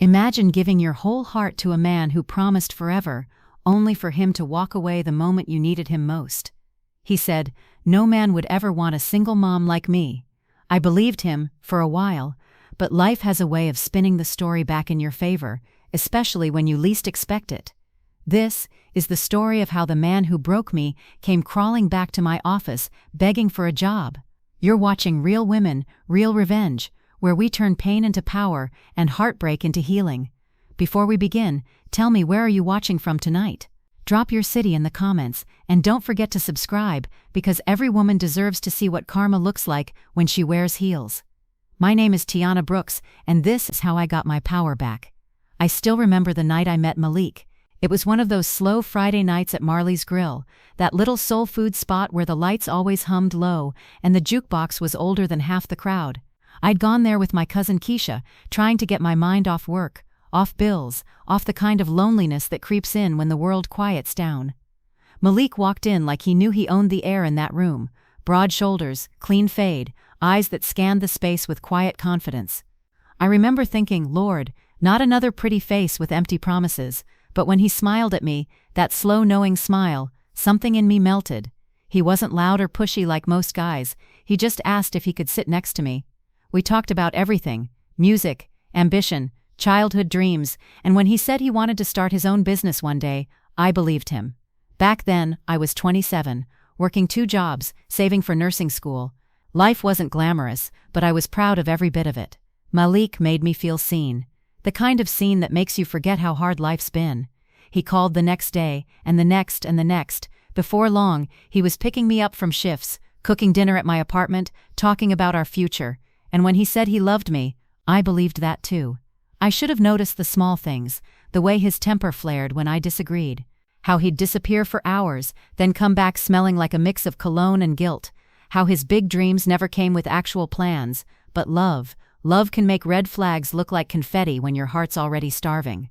Imagine giving your whole heart to a man who promised forever, only for him to walk away the moment you needed him most. He said, "No man would ever want a single mom like me." I believed him, for a while, but life has a way of spinning the story back in your favor, especially when you least expect it. This is the story of how the man who broke me came crawling back to my office, begging for a job. You're watching Real Women, Real Revenge, where we turn pain into power and heartbreak into healing. Before we begin, tell me, where are you watching from tonight? Drop your city in the comments, and don't forget to subscribe, because every woman deserves to see what karma looks like when she wears heels. My name is Tiana Brooks, and this is how I got my power back. I still remember the night I met Malik. It was one of those slow Friday nights at Marley's Grill, that little soul food spot where the lights always hummed low and the jukebox was older than half the crowd. I'd gone there with my cousin Keisha, trying to get my mind off work, off bills, off the kind of loneliness that creeps in when the world quiets down. Malik walked in like he knew he owned the air in that room. Broad shoulders, clean fade, eyes that scanned the space with quiet confidence. I remember thinking, Lord, not another pretty face with empty promises. But when he smiled at me, that slow knowing smile, something in me melted. He wasn't loud or pushy like most guys. He just asked if he could sit next to me. We talked about everything: music, ambition, childhood dreams, and when he said he wanted to start his own business one day, I believed him. Back then, I was 27, working 2 jobs, saving for nursing school. Life wasn't glamorous, but I was proud of every bit of it. Malik made me feel seen. The kind of scene that makes you forget how hard life's been. He called the next day, and the next and the next. Before long, he was picking me up from shifts, cooking dinner at my apartment, talking about our future. And when he said he loved me, I believed that too. I should have noticed the small things, the way his temper flared when I disagreed. How he'd disappear for hours, then come back smelling like a mix of cologne and guilt. How his big dreams never came with actual plans, but love can make red flags look like confetti when your heart's already starving.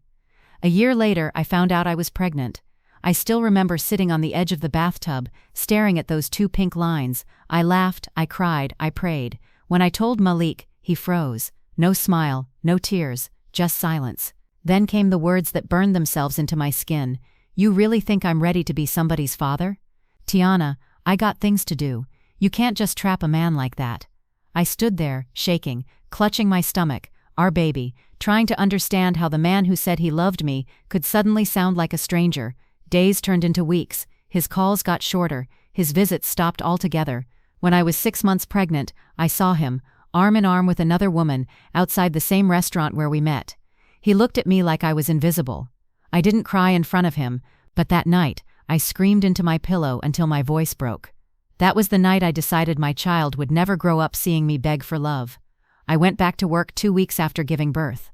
A year later, I found out I was pregnant. I still remember sitting on the edge of the bathtub, staring at those 2 pink lines. I laughed, I cried, I prayed. When I told Malik, he froze. No smile, no tears, just silence. Then came the words that burned themselves into my skin. "You really think I'm ready to be somebody's father? Tiana, I got things to do. You can't just trap a man like that." I stood there, shaking, clutching my stomach, our baby, trying to understand how the man who said he loved me could suddenly sound like a stranger. Days turned into weeks, his calls got shorter, his visits stopped altogether. When I was 6 months pregnant, I saw him, arm in arm with another woman, outside the same restaurant where we met. He looked at me like I was invisible. I didn't cry in front of him, but that night, I screamed into my pillow until my voice broke. That was the night I decided my child would never grow up seeing me beg for love. I went back to work 2 weeks after giving birth.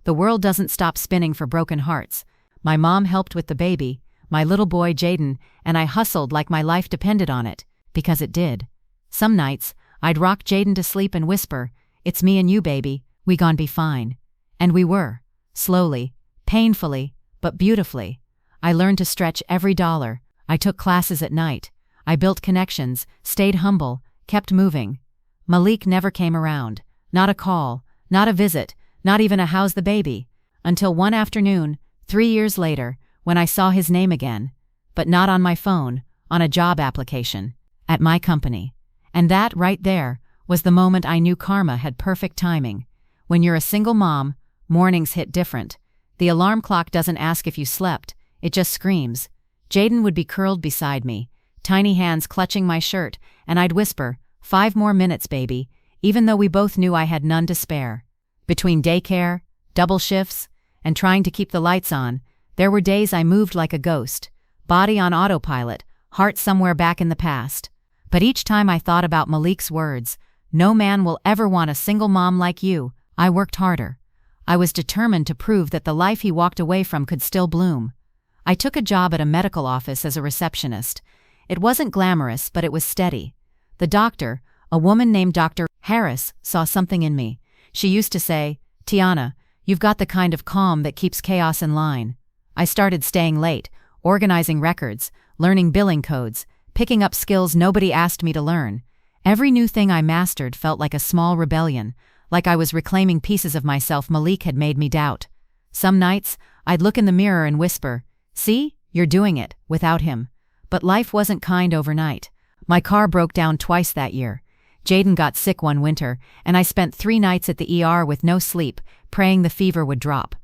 The world doesn't stop spinning for broken hearts. My mom helped with the baby, my little boy Jaden, and I hustled like my life depended on it, because it did. Some nights, I'd rock Jaden to sleep and whisper, "It's me and you, baby, we gon' be fine." And we were. Slowly, painfully, but beautifully. I learned to stretch every dollar. I took classes at night. I built connections, stayed humble, kept moving. Malik never came around. Not a call, not a visit, not even a "how's the baby?" Until one afternoon, 3 years later, when I saw his name again. But not on my phone, on a job application, at my company. And that, right there, was the moment I knew karma had perfect timing. When you're a single mom, mornings hit different. The alarm clock doesn't ask if you slept, it just screams. Jaden would be curled beside me, tiny hands clutching my shirt, and I'd whisper, "5 more minutes, baby," even though we both knew I had none to spare. Between daycare, double shifts, and trying to keep the lights on, there were days I moved like a ghost, body on autopilot, heart somewhere back in the past. But each time I thought about Malik's words, "No man will ever want a single mom like you," I worked harder. I was determined to prove that the life he walked away from could still bloom. I took a job at a medical office as a receptionist. It wasn't glamorous, but it was steady. The doctor, a woman named Dr. Harris, saw something in me. She used to say, "Tiana, you've got the kind of calm that keeps chaos in line." I started staying late, organizing records, learning billing codes, picking up skills nobody asked me to learn. Every new thing I mastered felt like a small rebellion, like I was reclaiming pieces of myself Malik had made me doubt. Some nights, I'd look in the mirror and whisper, "See, you're doing it," without him. But life wasn't kind overnight. My car broke down twice that year. Jaden got sick one winter, and I spent 3 nights at the ER with no sleep, praying the fever would drop.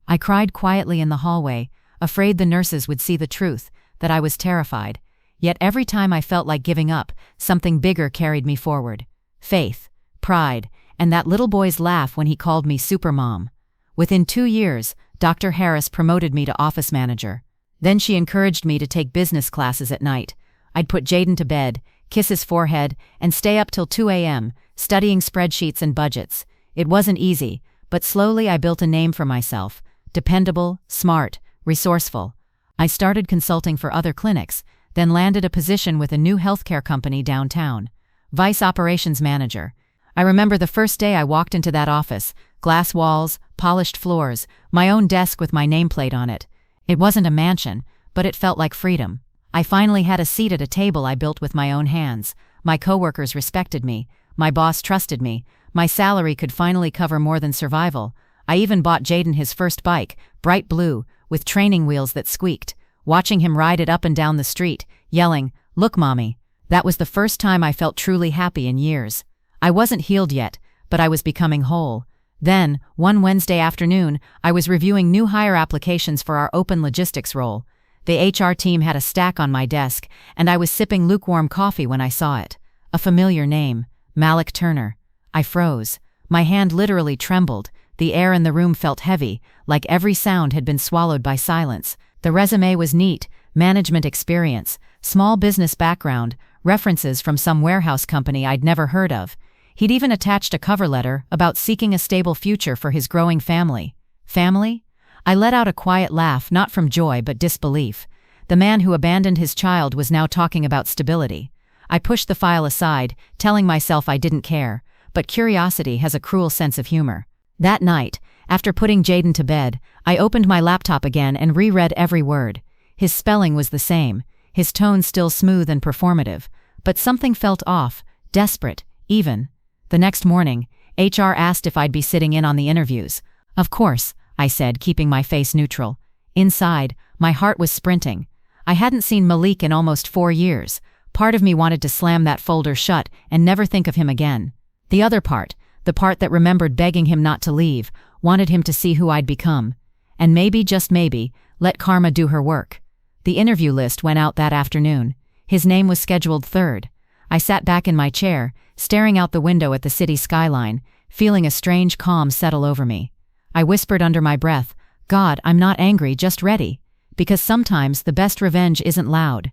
I cried quietly in the hallway, afraid the nurses would see the truth, that I was terrified. Yet every time I felt like giving up, something bigger carried me forward. Faith, pride, and that little boy's laugh when he called me Supermom. Within 2 years, Dr. Harris promoted me to office manager. Then she encouraged me to take business classes at night. I'd put Jaden to bed, kiss his forehead, and stay up till 2 a.m., studying spreadsheets and budgets. It wasn't easy, but slowly I built a name for myself. Dependable, smart, resourceful. I started consulting for other clinics, then landed a position with a new healthcare company downtown. Vice Operations Manager. I remember the first day I walked into that office, glass walls, polished floors, my own desk with my nameplate on it. It wasn't a mansion, but it felt like freedom. I finally had a seat at a table I built with my own hands. My coworkers respected me. My boss trusted me. My salary could finally cover more than survival. I even bought Jaden his first bike, bright blue, with training wheels that squeaked. Watching him ride it up and down the street, yelling, "Look, Mommy." That was the first time I felt truly happy in years. I wasn't healed yet, but I was becoming whole. Then, one Wednesday afternoon, I was reviewing new hire applications for our open logistics role. The HR team had a stack on my desk, and I was sipping lukewarm coffee when I saw it. A familiar name, Malik Turner. I froze. My hand literally trembled. The air in the room felt heavy, like every sound had been swallowed by silence. The resume was neat, management experience, small business background, references from some warehouse company I'd never heard of. He'd even attached a cover letter about seeking a stable future for his growing family. Family? I let out a quiet laugh, not from joy but disbelief. The man who abandoned his child was now talking about stability. I pushed the file aside, telling myself I didn't care, but curiosity has a cruel sense of humor. That night, after putting Jaden to bed, I opened my laptop again and reread every word. His spelling was the same, his tone still smooth and performative, but something felt off, desperate, even. The next morning, HR asked if I'd be sitting in on the interviews. Of course, I said, keeping my face neutral. Inside, my heart was sprinting. I hadn't seen Malik in almost 4 years. Part of me wanted to slam that folder shut and never think of him again. The other part, the part that remembered begging him not to leave, wanted him to see who I'd become. And maybe, just maybe, let karma do her work. The interview list went out that afternoon. His name was scheduled third. I sat back in my chair, staring out the window at the city skyline, feeling a strange calm settle over me. I whispered under my breath, "God, I'm not angry, just ready." Because sometimes the best revenge isn't loud.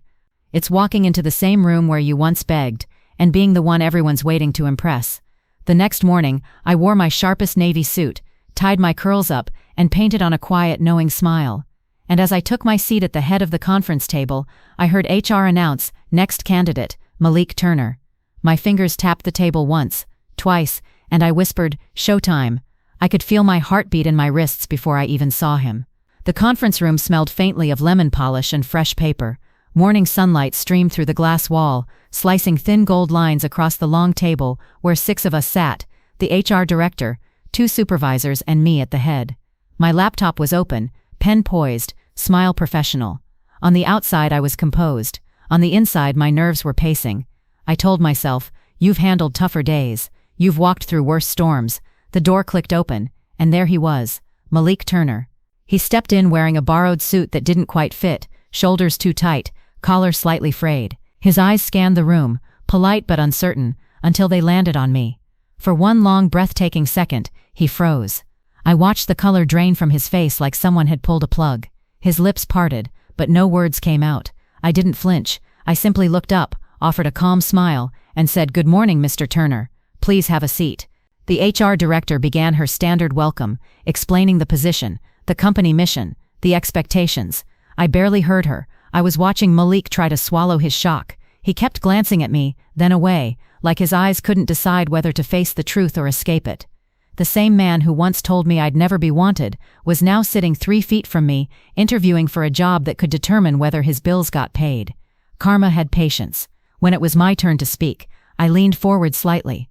It's walking into the same room where you once begged, and being the one everyone's waiting to impress. The next morning, I wore my sharpest navy suit, tied my curls up, and painted on a quiet, knowing smile. And as I took my seat at the head of the conference table, I heard HR announce, "Next candidate, Malik Turner." My fingers tapped the table once, twice, and I whispered, "Showtime." I could feel my heartbeat in my wrists before I even saw him. The conference room smelled faintly of lemon polish and fresh paper. Morning sunlight streamed through the glass wall, slicing thin gold lines across the long table where 6 of us sat, the HR director, 2 supervisors, and me at the head. My laptop was open, pen poised, smile professional. On the outside I was composed. On the inside my nerves were pacing. I told myself, "You've handled tougher days. You've walked through worse storms." The door clicked open, and there he was, Malik Turner. He stepped in wearing a borrowed suit that didn't quite fit, shoulders too tight, collar slightly frayed. His eyes scanned the room, polite but uncertain, until they landed on me. For one long, breathtaking second, he froze. I watched the color drain from his face like someone had pulled a plug. His lips parted, but no words came out. I didn't flinch. I simply looked up, offered a calm smile, and said, "Good morning, Mr. Turner. Please have a seat." The HR director began her standard welcome, explaining the position, the company mission, the expectations. I barely heard her. I was watching Malik try to swallow his shock. He kept glancing at me, then away, like his eyes couldn't decide whether to face the truth or escape it. The same man who once told me I'd never be wanted was now sitting 3 feet from me, interviewing for a job that could determine whether his bills got paid. Karma had patience. When it was my turn to speak, I leaned forward slightly.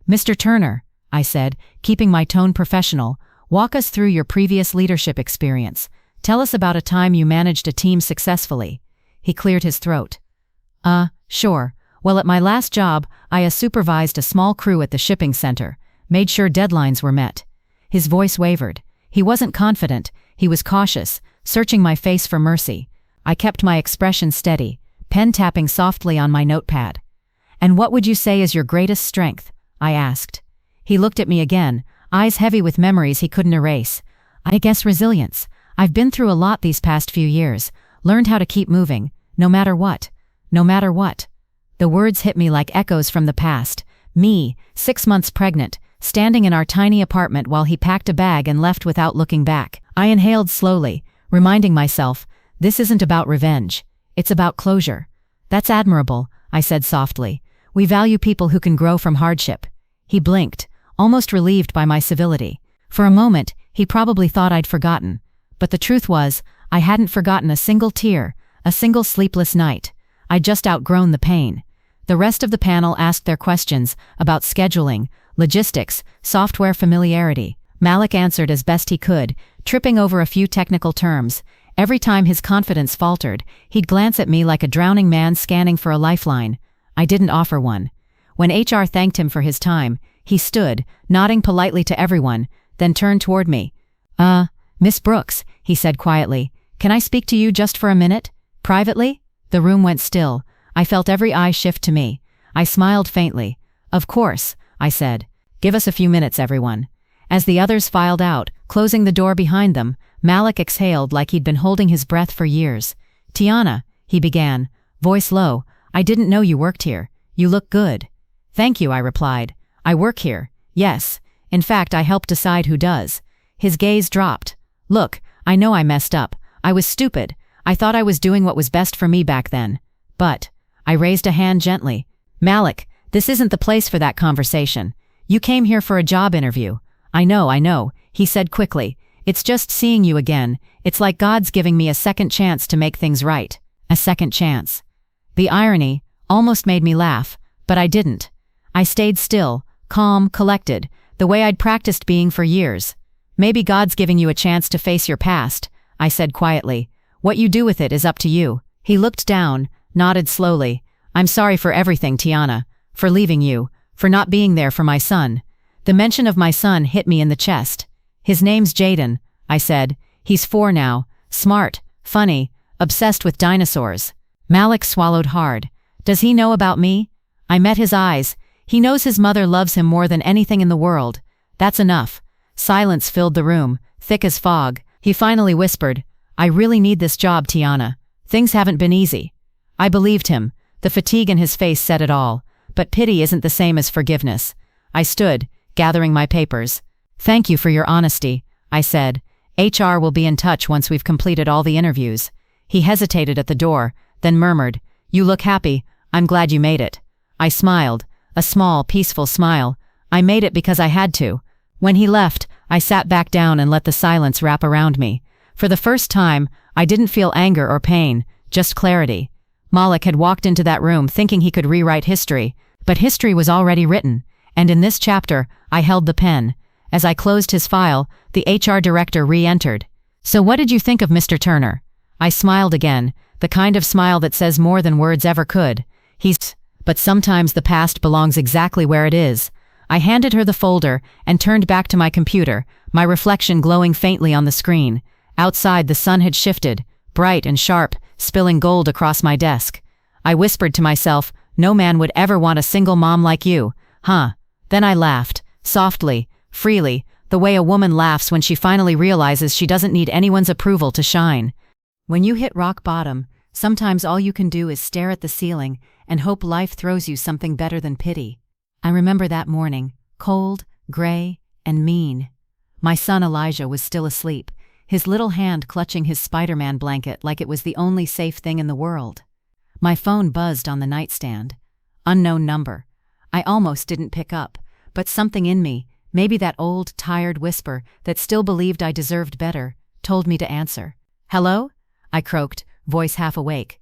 "Mr. Turner," I said, keeping my tone professional, Walk us through your previous leadership experience. Tell us about a time you managed a team successfully." He cleared his throat. Sure. Well, at my last job, I supervised a small crew at the shipping center, made sure deadlines were met." His voice wavered. He wasn't confident, he was cautious, searching my face for mercy. I kept my expression steady, pen tapping softly on my notepad. "And what would you say is your greatest strength?" I asked. He looked at me again, eyes heavy with memories he couldn't erase. "I guess resilience. I've been through a lot these past few years, learned how to keep moving, no matter what. No matter what." The words hit me like echoes from the past. Me, 6 months pregnant, standing in our tiny apartment while he packed a bag and left without looking back. I inhaled slowly, reminding myself, this isn't about revenge. It's about closure. "That's admirable," I said softly. "We value people who can grow from hardship." He blinked, almost relieved by my civility. For a moment, he probably thought I'd forgotten. But the truth was, I hadn't forgotten a single tear, a single sleepless night. I'd just outgrown the pain. The rest of the panel asked their questions about scheduling, logistics, software familiarity. Malik answered as best he could, tripping over a few technical terms. Every time his confidence faltered, he'd glance at me like a drowning man scanning for a lifeline. I didn't offer one. When HR thanked him for his time, he stood, nodding politely to everyone, then turned toward me. Miss Brooks," he said quietly, "can I speak to you just for a minute? Privately?" The room went still. I felt every eye shift to me. I smiled faintly. "Of course," I said. "Give us a few minutes, everyone." As the others filed out, closing the door behind them, Malik exhaled like he'd been holding his breath for years. "Tiana," he began, voice low, "I didn't know you worked here. You look good." "Thank you," I replied. "I work here. Yes. In fact, I help decide who does." His gaze dropped. "Look, I know I messed up. I was stupid. I thought I was doing what was best for me back then. But," I raised a hand gently, "Malik, this isn't the place for that conversation. You came here for a job interview." I know, he said quickly. "It's just seeing you again. It's like God's giving me a second chance to make things right." A second chance. The irony almost made me laugh, but I didn't. I stayed still, calm, collected, the way I'd practiced being for years. "Maybe God's giving you a chance to face your past," I said quietly. "What you do with it is up to you." He looked down, nodded slowly. "I'm sorry for everything, Tiana. For leaving you, for not being there for my son." The mention of my son hit me in the chest. "His name's Jaden," I said. "He's 4 now, smart, funny, obsessed with dinosaurs." Malik swallowed hard. "Does he know about me?" I met his eyes. "He knows his mother loves him more than anything in the world." "That's enough." Silence filled the room, thick as fog. He finally whispered, "I really need this job, Tiana. Things haven't been easy." I believed him. The fatigue in his face said it all. But pity isn't the same as forgiveness. I stood, gathering my papers. "Thank you for your honesty," I said. "HR will be in touch once we've completed all the interviews." He hesitated at the door, then murmured, "You look happy. I'm glad you made it." I smiled, a small, peaceful smile. I made it because I had to. When he left, I sat back down and let the silence wrap around me. For the first time, I didn't feel anger or pain, just clarity. Malik had walked into that room thinking he could rewrite history, but history was already written. And in this chapter, I held the pen. As I closed his file, the HR director re-entered. "So what did you think of Mr. Turner?" I smiled again, the kind of smile that says more than words ever could. But sometimes the past belongs exactly where it is." I handed her the folder and turned back to my computer, my reflection glowing faintly on the screen. Outside, the sun had shifted, bright and sharp, spilling gold across my desk. I whispered to myself, "No man would ever want a single mom like you, huh?" Then I laughed, softly, freely, the way a woman laughs when she finally realizes she doesn't need anyone's approval to shine. When you hit rock bottom, sometimes all you can do is stare at the ceiling and hope life throws you something better than pity. I remember that morning, cold, gray, and mean. My son Elijah was still asleep, his little hand clutching his Spider-Man blanket like it was the only safe thing in the world. My phone buzzed on the nightstand. Unknown number. I almost didn't pick up, but something in me, maybe that old, tired whisper that still believed I deserved better, told me to answer. "Hello?" I croaked, voice half awake.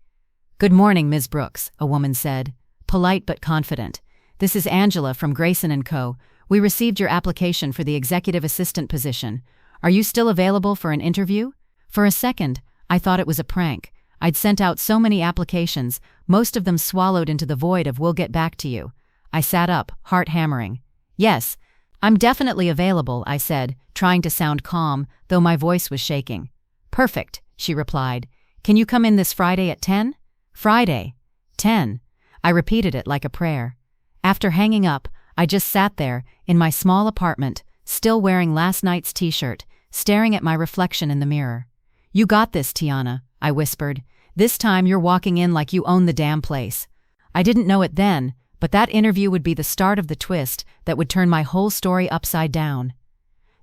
"Good morning, Ms. Brooks," a woman said, polite but confident. "This is Angela from Grayson & Co. We received your application for the executive assistant position. Are you still available for an interview? For a second, I thought it was a prank. I'd sent out so many applications, most of them swallowed into the void of "we'll get back to you." I sat up, heart hammering. "Yes, I'm definitely available," I said, trying to sound calm, though my voice was shaking. "Perfect," she replied. "Can you come in this Friday at 10? Friday. 10. I repeated it like a prayer. After hanging up, I just sat there, in my small apartment, still wearing last night's t-shirt, staring at my reflection in the mirror. "You got this, Tiana," I whispered. "This time you're walking in like you own the damn place." I didn't know it then, but that interview would be the start of the twist that would turn my whole story upside down.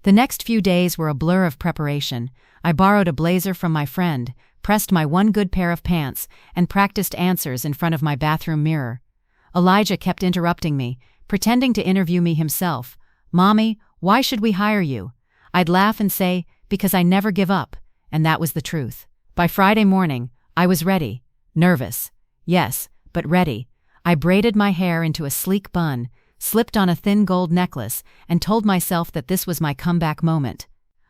The next few days were a blur of preparation. I borrowed a blazer from my friend, pressed my one good pair of pants, and practiced answers in front of my bathroom mirror. Elijah kept interrupting me, pretending to interview me himself. "Mommy, why should we hire you?" I'd laugh and say, "Because I never give up," and that was the truth. By Friday morning, I was ready. Nervous. Yes, but ready. I braided my hair into a sleek bun, slipped on a thin gold necklace, and told myself that this was my comeback moment.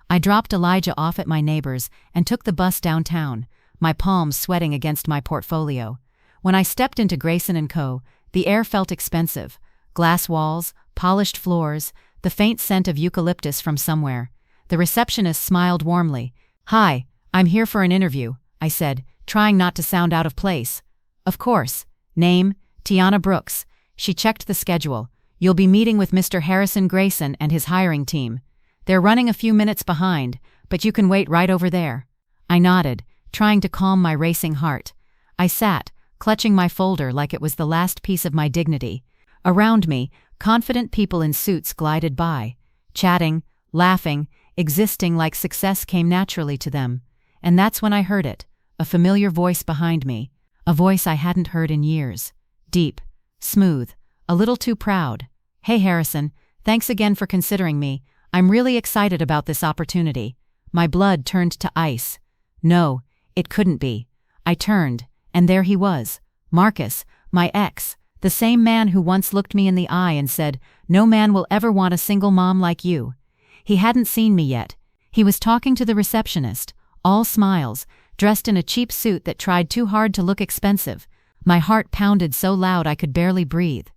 I dropped Elijah off at my neighbor's and took the bus downtown, my palms sweating against my portfolio. When I stepped into Grayson & Co., the air felt expensive. Glass walls, polished floors, the faint scent of eucalyptus from somewhere. The receptionist smiled warmly. "Hi, I'm here for an interview," I said, trying not to sound out of place. "Of course. Name, Tiana Brooks." She checked the schedule. "You'll be meeting with Mr. Harrison Grayson and his hiring team. They're running a few minutes behind, but you can wait right over there." I nodded, trying to calm my racing heart. I sat, clutching my folder like it was the last piece of my dignity. Around me, confident people in suits glided by, chatting, laughing, existing like success came naturally to them. And that's when I heard it, a familiar voice behind me, a voice I hadn't heard in years. Deep, smooth, a little too proud. "Hey Harrison, thanks again for considering me. I'm really excited about this opportunity." My blood turned to ice. No, it couldn't be. I turned, and there he was, Marcus, my ex, the same man who once looked me in the eye and said, "No man will ever want a single mom like you." He hadn't seen me yet. He was talking to the receptionist, all smiles, dressed in a cheap suit that tried too hard to look expensive. My heart pounded so loud I could barely breathe.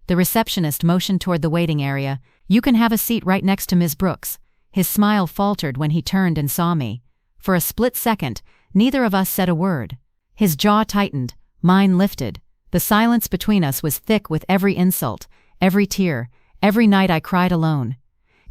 The receptionist motioned toward the waiting area. "You can have a seat right next to Ms. Brooks." His smile faltered when he turned and saw me. For a split second, neither of us said a word. His jaw tightened, mine lifted. The silence between us was thick with every insult, every tear, every night I cried alone.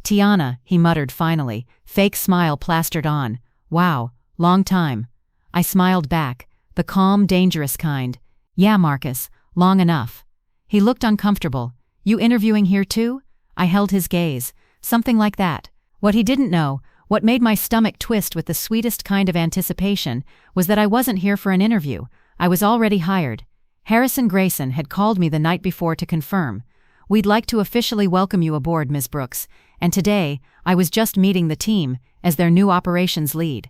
"Tiana," he muttered finally, fake smile plastered on. "Wow, long time." I smiled back, the calm, dangerous kind. "Yeah, Marcus, long enough." He looked uncomfortable. "You interviewing here too?" I held his gaze. Something like that. What he didn't know, what made my stomach twist with the sweetest kind of anticipation, was that I wasn't here for an interview. I was already hired. Harrison Grayson had called me the night before to confirm. "We'd like to officially welcome you aboard, Ms. Brooks," and today, I was just meeting the team, as their new operations lead.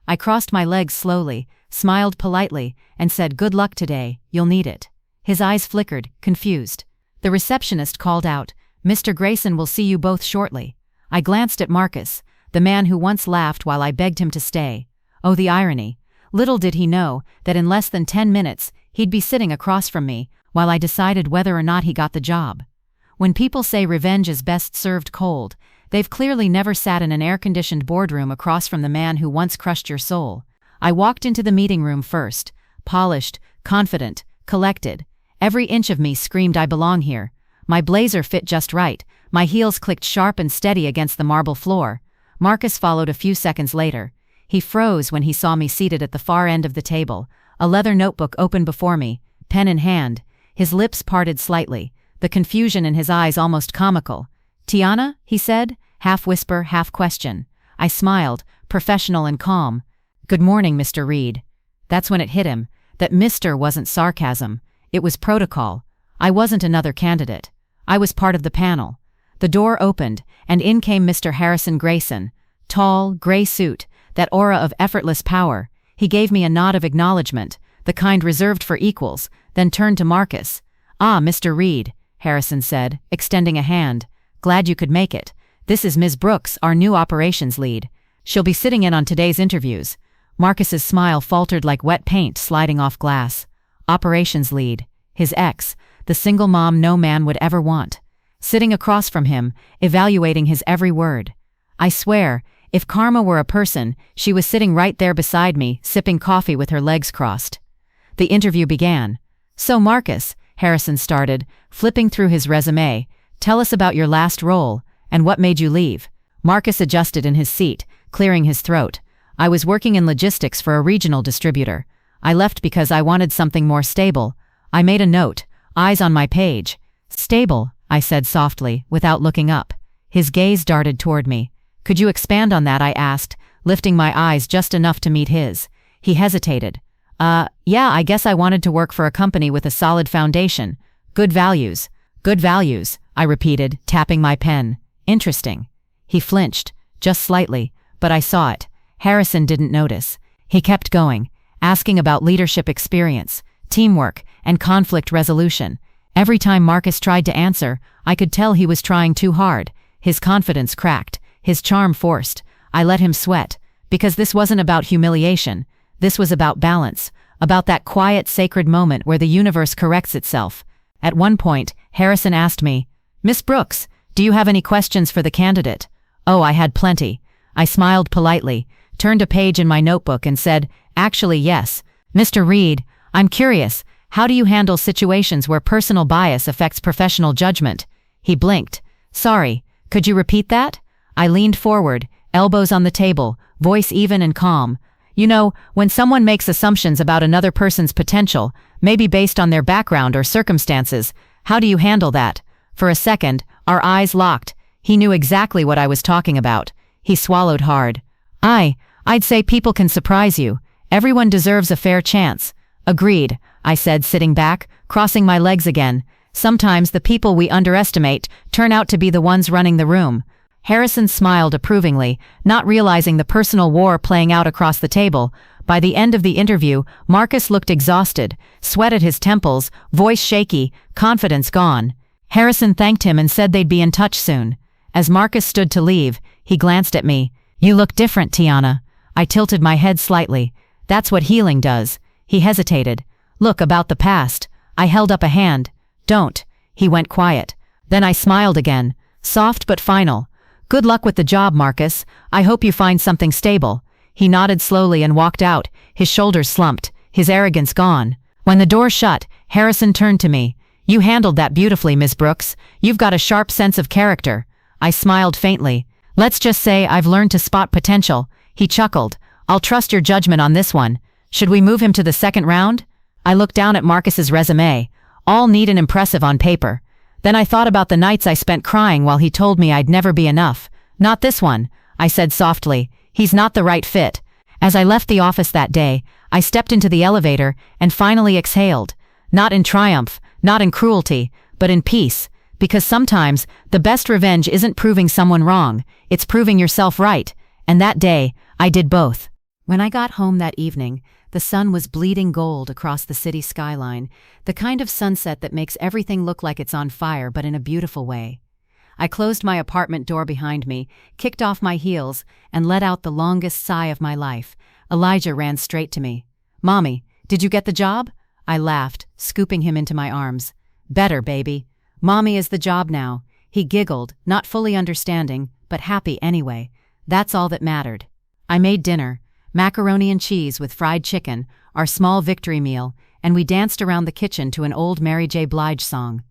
I crossed my legs slowly, smiled politely, and said, "Good luck today, you'll need it." His eyes flickered, confused. The receptionist called out, "Mr. Grayson will see you both shortly." I glanced at Marcus, the man who once laughed while I begged him to stay. Oh, the irony. Little did he know that in less than 10 minutes, he'd be sitting across from me, while I decided whether or not he got the job. When people say revenge is best served cold, they've clearly never sat in an air-conditioned boardroom across from the man who once crushed your soul. I walked into the meeting room first, polished, confident, collected. Every inch of me screamed I belong here. My blazer fit just right, my heels clicked sharp and steady against the marble floor. Marcus followed a few seconds later. He froze when he saw me seated at the far end of the table, a leather notebook open before me, pen in hand. His lips parted slightly, the confusion in his eyes almost comical. "Tiana?" he said, half whisper, half question. I smiled, professional and calm. "Good morning, Mr. Reed." That's when it hit him, that Mr. wasn't sarcasm. It was protocol. I wasn't another candidate. I was part of the panel. The door opened, and in came Mr. Harrison Grayson. Tall, gray suit, that aura of effortless power. He gave me a nod of acknowledgement, the kind reserved for equals, then turned to Marcus. "Ah, Mr. Reed," Harrison said, extending a hand. "Glad you could make it. This is Ms. Brooks, our new operations lead. She'll be sitting in on today's interviews. Marcus's smile faltered like wet paint sliding off glass. Operations lead. His ex, the single mom no man would ever want. Sitting across from him, evaluating his every word. I swear, if karma were a person, she was sitting right there beside me, sipping coffee with her legs crossed. The interview began. "So Marcus," Harrison started, flipping through his resume, "tell us about your last role, and what made you leave." Marcus adjusted in his seat, clearing his throat. "I was working in logistics for a regional distributor. I left because I wanted something more stable." I made a note, eyes on my page. "Stable," I said softly, without looking up. His gaze darted toward me. "Could you expand on that?" I asked, lifting my eyes just enough to meet his. He hesitated. Yeah, I guess I wanted to work for a company with a solid foundation. Good values." "Good values," I repeated, tapping my pen. "Interesting." He flinched, just slightly, but I saw it. Harrison didn't notice. He kept going, asking about leadership experience, teamwork, and conflict resolution. Every time Marcus tried to answer, I could tell he was trying too hard. His confidence cracked, his charm forced. I let him sweat, because this wasn't about humiliation. This was about balance, about that quiet, sacred moment where the universe corrects itself. At one point, Harrison asked me, "Miss Brooks, do you have any questions for the candidate?" Oh, I had plenty. I smiled politely, turned a page in my notebook and said, "Actually, yes. Mr. Reed, I'm curious, how do you handle situations where personal bias affects professional judgment?" He blinked. "Sorry, could you repeat that?" I leaned forward, elbows on the table, voice even and calm. "You know, when someone makes assumptions about another person's potential, maybe based on their background or circumstances, how do you handle that?" For a second, our eyes locked. He knew exactly what I was talking about. He swallowed hard. I'd say people can surprise you. Everyone deserves a fair chance." "Agreed," I said, sitting back, crossing my legs again. "Sometimes the people we underestimate turn out to be the ones running the room." Harrison smiled approvingly, not realizing the personal war playing out across the table. By the end of the interview, Marcus looked exhausted, sweat at his temples, voice shaky, confidence gone. Harrison thanked him and said they'd be in touch soon. As Marcus stood to leave, he glanced at me. "You look different, Tiana." I tilted my head slightly. "That's what healing does." He hesitated. "Look, about the past." I held up a hand. "Don't." He went quiet. Then I smiled again, soft but final. "Good luck with the job, Marcus. I hope you find something stable." He nodded slowly and walked out, his shoulders slumped, his arrogance gone. When the door shut, Harrison turned to me. "You handled that beautifully, Ms. Brooks. You've got a sharp sense of character." I smiled faintly. "Let's just say I've learned to spot potential." He chuckled. "I'll trust your judgment on this one. Should we move him to the second round?" I looked down at Marcus's resume. All neat and impressive on paper. Then I thought about the nights I spent crying while he told me I'd never be enough. "Not this one," I said softly. "He's not the right fit." As I left the office that day, I stepped into the elevator and finally exhaled. Not in triumph, not in cruelty, but in peace. Because sometimes, the best revenge isn't proving someone wrong, it's proving yourself right. And that day, I did both. When I got home that evening, the sun was bleeding gold across the city skyline, the kind of sunset that makes everything look like it's on fire but in a beautiful way. I closed my apartment door behind me, kicked off my heels, and let out the longest sigh of my life. Elijah ran straight to me. "Mommy, did you get the job?" I laughed, scooping him into my arms. "Better, baby. Mommy is the job now." He giggled, not fully understanding, but happy anyway. That's all that mattered. I made dinner. Macaroni and cheese with fried chicken, our small victory meal, and we danced around the kitchen to an old Mary J. Blige song.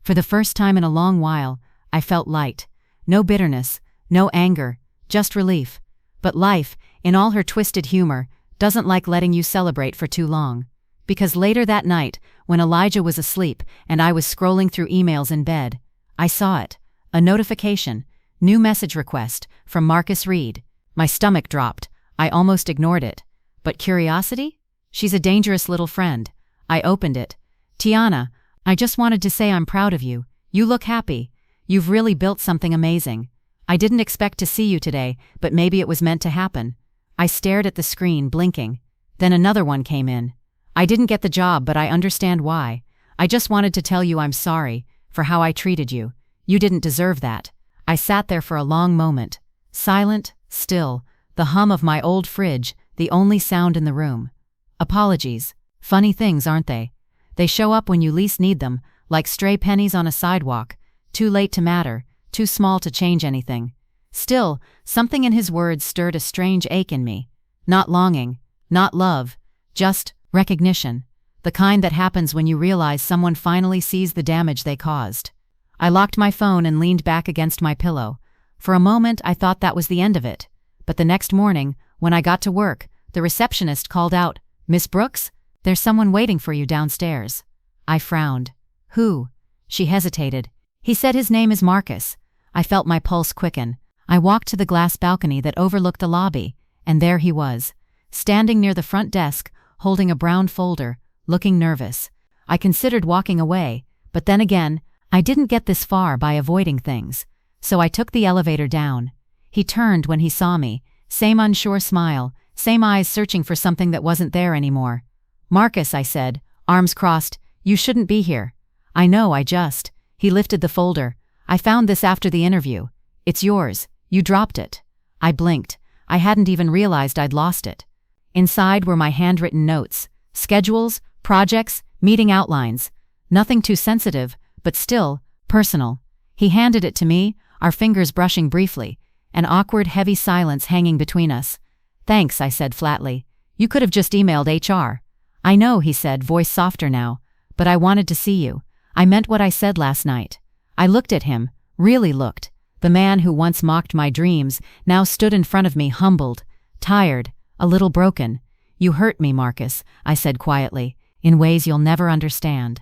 For the first time in a long while, I felt light. No bitterness, no anger, just relief. But life, in all her twisted humor, doesn't like letting you celebrate for too long. Because later that night, when Elijah was asleep and I was scrolling through emails in bed, I saw it. A notification, new message request, from Marcus Reed. My stomach dropped. I almost ignored it. But curiosity? She's a dangerous little friend. I opened it. "Tiana, I just wanted to say I'm proud of you. You look happy. You've really built something amazing. I didn't expect to see you today, but maybe it was meant to happen." I stared at the screen, blinking. Then another one came in. "I didn't get the job, but I understand why. I just wanted to tell you I'm sorry for how I treated you. You didn't deserve that." I sat there for a long moment, silent, still, the hum of my old fridge, the only sound in the room. Apologies. Funny things, aren't they? They show up when you least need them, like stray pennies on a sidewalk, too late to matter, too small to change anything. Still, something in his words stirred a strange ache in me. Not longing, not love, just recognition. The kind that happens when you realize someone finally sees the damage they caused. I locked my phone and leaned back against my pillow. For a moment I thought that was the end of it. But the next morning, when I got to work, the receptionist called out, "Miss Brooks? There's someone waiting for you downstairs." I frowned. "Who?" She hesitated. "He said his name is Marcus." I felt my pulse quicken. I walked to the glass balcony that overlooked the lobby, and there he was, standing near the front desk, holding a brown folder, looking nervous. I considered walking away, but then again, I didn't get this far by avoiding things. So I took the elevator down. He turned when he saw me, same unsure smile, same eyes searching for something that wasn't there anymore. "Marcus," I said, arms crossed, "you shouldn't be here." "I know, I just..." He lifted the folder. "I found this after the interview. It's yours. You dropped it." I blinked. I hadn't even realized I'd lost it. Inside were my handwritten notes, schedules, projects, meeting outlines. Nothing too sensitive, but still, personal. He handed it to me, our fingers brushing briefly, an awkward, heavy silence hanging between us. "Thanks," I said flatly. "You could have just emailed HR." "I know," he said, voice softer now, "but I wanted to see you. I meant what I said last night." I looked at him, really looked. The man who once mocked my dreams now stood in front of me humbled, tired, a little broken. "You hurt me, Marcus," I said quietly, "in ways you'll never understand."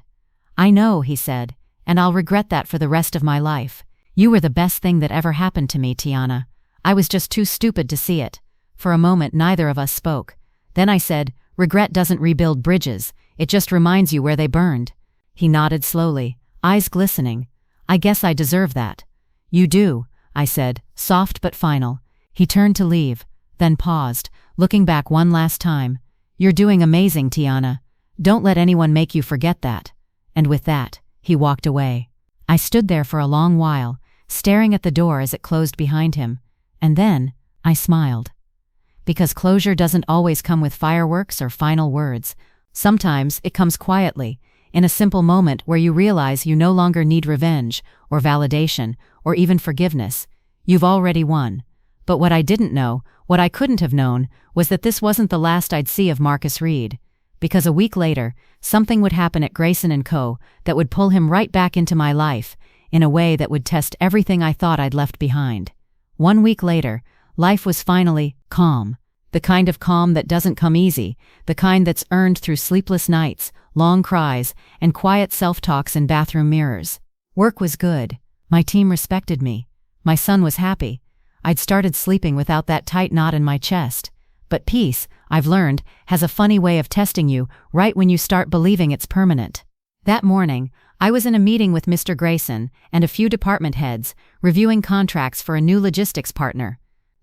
"I know," he said, "and I'll regret that for the rest of my life. You were the best thing that ever happened to me, Tiana. I was just too stupid to see it." For a moment neither of us spoke. Then I said, "Regret doesn't rebuild bridges, it just reminds you where they burned." He nodded slowly, eyes glistening. "I guess I deserve that." "You do," I said, soft but final. He turned to leave, then paused, looking back one last time. "You're doing amazing, Tiana. Don't let anyone make you forget that." And with that, he walked away. I stood there for a long while, staring at the door as it closed behind him. And then, I smiled. Because closure doesn't always come with fireworks or final words. Sometimes it comes quietly, in a simple moment where you realize you no longer need revenge, or validation, or even forgiveness. You've already won. But what I didn't know, what I couldn't have known, was that this wasn't the last I'd see of Marcus Reed. Because a week later, something would happen at Grayson & Co. that would pull him right back into my life, in a way that would test everything I thought I'd left behind. 1 week later, life was finally calm. The kind of calm that doesn't come easy, the kind that's earned through sleepless nights, long cries, and quiet self-talks in bathroom mirrors. Work was good. My team respected me. My son was happy. I'd started sleeping without that tight knot in my chest. But peace, I've learned, has a funny way of testing you right when you start believing it's permanent. That morning, I was in a meeting with Mr. Grayson and a few department heads, reviewing contracts for a new logistics partner.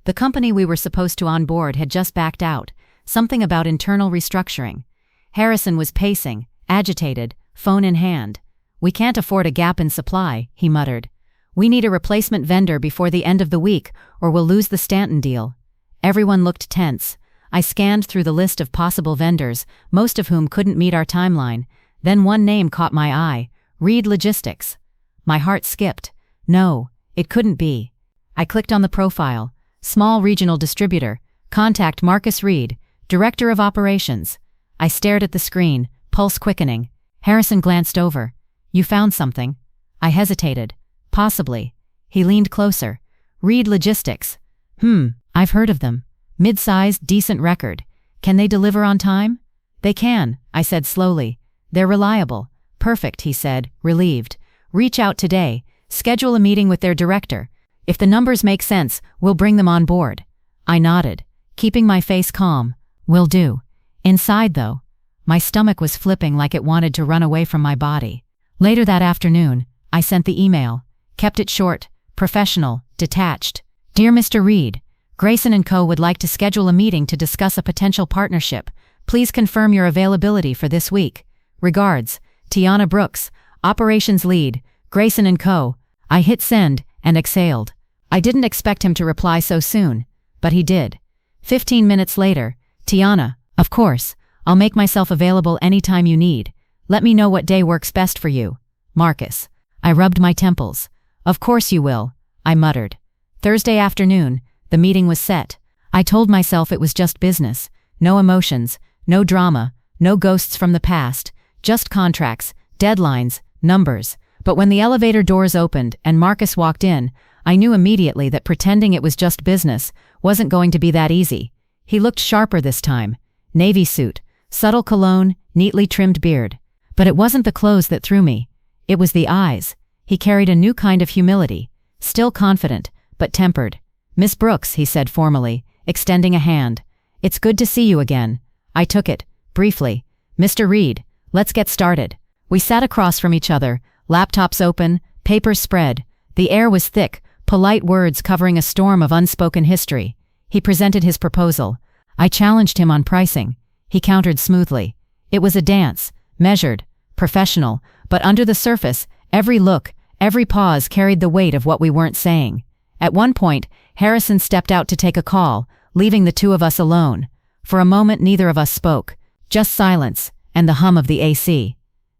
The company we were supposed to onboard had just backed out, something about internal restructuring. Harrison was pacing, agitated, phone in hand. "We can't afford a gap in supply," he muttered. "We need a replacement vendor before the end of the week, or we'll lose the Stanton deal." Everyone looked tense. I scanned through the list of possible vendors, most of whom couldn't meet our timeline. Then one name caught my eye: Reed Logistics. My heart skipped. No, it couldn't be. I clicked on the profile. Small regional distributor. Contact Marcus Reed, Director of Operations. I stared at the screen, pulse quickening. Harrison glanced over. "You found something?" I hesitated. "Possibly." He leaned closer. "Reed Logistics. I've heard of them. Mid-sized, decent record. Can they deliver on time?" "They can," I said slowly. "They're reliable." "Perfect," he said, relieved. "Reach out today. Schedule a meeting with their director. If the numbers make sense, we'll bring them on board." I nodded, keeping my face calm. "Will do." Inside, though, my stomach was flipping like it wanted to run away from my body. Later that afternoon, I sent the email. Kept it short, professional, detached. "Dear Mr. Reed, Grayson & Co. would like to schedule a meeting to discuss a potential partnership. Please confirm your availability for this week. Regards, Tiana Brooks, Operations Lead, Grayson & Co." I hit send and exhaled. I didn't expect him to reply so soon, but he did. 15 minutes later, Tiana, of course, I'll make myself available anytime you need. Let me know what day works best for you. Marcus. I rubbed my temples. Of course you will, I muttered. Thursday afternoon, the meeting was set. I told myself it was just business. No emotions, no drama, no ghosts from the past, just contracts, deadlines, numbers. But when the elevator doors opened and Marcus walked in, I knew immediately that pretending it was just business wasn't going to be that easy. He looked sharper this time. Navy suit, subtle cologne, neatly trimmed beard. But it wasn't the clothes that threw me. It was the eyes. He carried a new kind of humility. Still confident, but tempered. Miss Brooks, he said formally, extending a hand. It's good to see you again. I took it, briefly. Mr. Reed, let's get started. We sat across from each other, laptops open, papers spread. The air was thick, polite words covering a storm of unspoken history. He presented his proposal. I challenged him on pricing. He countered smoothly. It was a dance, measured, professional, but under the surface, every look, every pause carried the weight of what we weren't saying. At one point, Harrison stepped out to take a call, leaving the two of us alone. For a moment neither of us spoke, just silence, and the hum of the AC.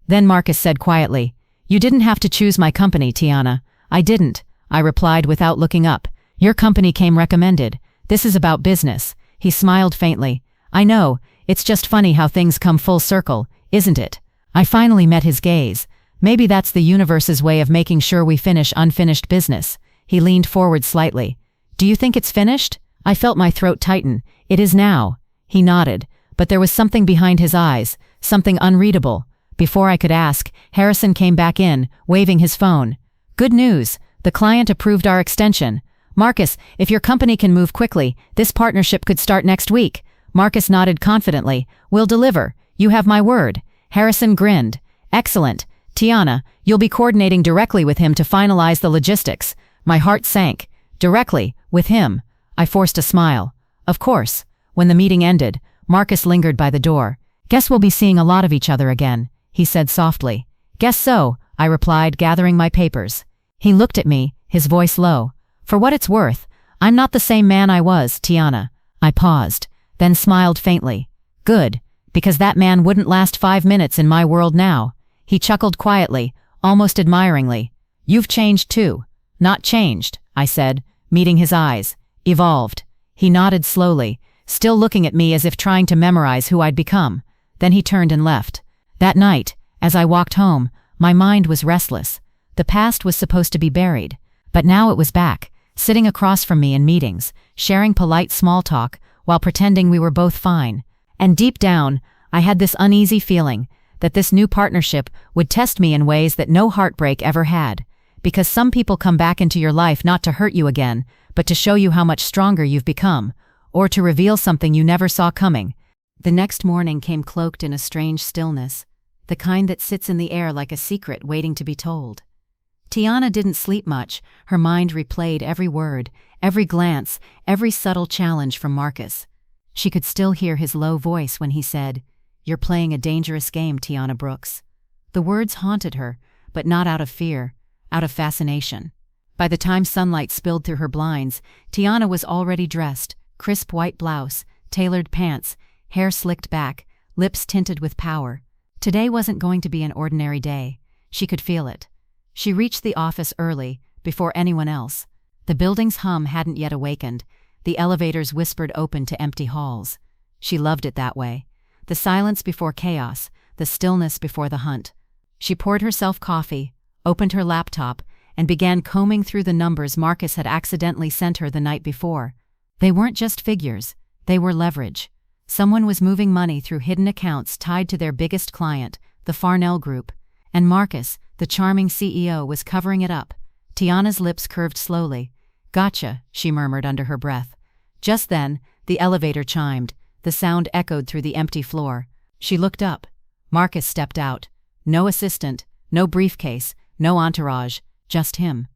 Then Marcus said quietly, "You didn't have to choose my company, Tiana." "I didn't," I replied without looking up. "Your company came recommended. This is about business." He smiled faintly. "I know, it's just funny how things come full circle, isn't it?" I finally met his gaze. Maybe that's the universe's way of making sure we finish unfinished business. He leaned forward slightly. "Do you think it's finished?" I felt my throat tighten. "It is now." He nodded, but there was something behind his eyes, something unreadable. Before I could ask, Harrison came back in, waving his phone. "Good news. The client approved our extension. Marcus, if your company can move quickly, this partnership could start next week." Marcus nodded confidently. "We'll deliver. You have my word." Harrison grinned. "Excellent. Tiana, you'll be coordinating directly with him to finalize the logistics." My heart sank. Directly, with him. I forced a smile. Of course. When the meeting ended, Marcus lingered by the door. "Guess we'll be seeing a lot of each other again," he said softly. "Guess so," I replied, gathering my papers. He looked at me, his voice low. "For what it's worth, I'm not the same man I was, Tiana." I paused, then smiled faintly. "Good, because that man wouldn't last 5 minutes in my world now." He chuckled quietly, almost admiringly. "You've changed too." "Not changed," I said, meeting his eyes. "Evolved." He nodded slowly, still looking at me as if trying to memorize who I'd become. Then he turned and left. That night, as I walked home, my mind was restless. The past was supposed to be buried, but now it was back, sitting across from me in meetings, sharing polite small talk while pretending we were both fine. And deep down, I had this uneasy feeling that this new partnership would test me in ways that no heartbreak ever had. Because some people come back into your life not to hurt you again, but to show you how much stronger you've become, or to reveal something you never saw coming. The next morning came cloaked in a strange stillness, the kind that sits in the air like a secret waiting to be told. Tiana didn't sleep much. Her mind replayed every word, every glance, every subtle challenge from Marcus. She could still hear his low voice when he said, "You're playing a dangerous game, Tiana Brooks." The words haunted her, but not out of fear, out of fascination. By the time sunlight spilled through her blinds, Tiana was already dressed, crisp white blouse, tailored pants, hair slicked back, lips tinted with power. Today wasn't going to be an ordinary day. She could feel it. She reached the office early, before anyone else. The building's hum hadn't yet awakened. The elevators whispered open to empty halls. She loved it that way. The silence before chaos, the stillness before the hunt. She poured herself coffee, opened her laptop, and began combing through the numbers Marcus had accidentally sent her the night before. They weren't just figures, they were leverage. Someone was moving money through hidden accounts tied to their biggest client, the Farnell Group, and Marcus, the charming CEO, was covering it up. Tiana's lips curved slowly. "Gotcha," she murmured under her breath. Just then, the elevator chimed. The sound echoed through the empty floor. She looked up. Marcus stepped out. No assistant, no briefcase, no entourage, just him.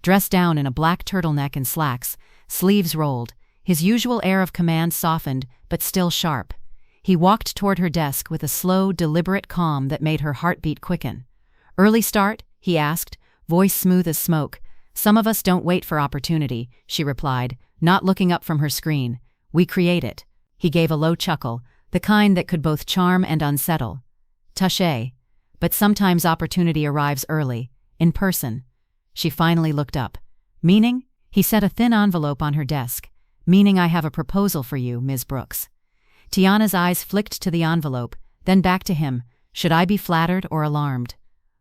Dressed down in a black turtleneck and slacks, sleeves rolled, his usual air of command softened, but still sharp. He walked toward her desk with a slow, deliberate calm that made her heartbeat quicken. "Early start?" he asked, voice smooth as smoke. "Some of us don't wait for opportunity," she replied, not looking up from her screen. We create it. He gave a low chuckle, the kind that could both charm and unsettle. Touché. But sometimes opportunity arrives early, in person. She finally looked up. Meaning? He set a thin envelope on her desk. Meaning I have a proposal for you, Ms. Brooks. Tiana's eyes flicked to the envelope, then back to him. Should I be flattered or alarmed?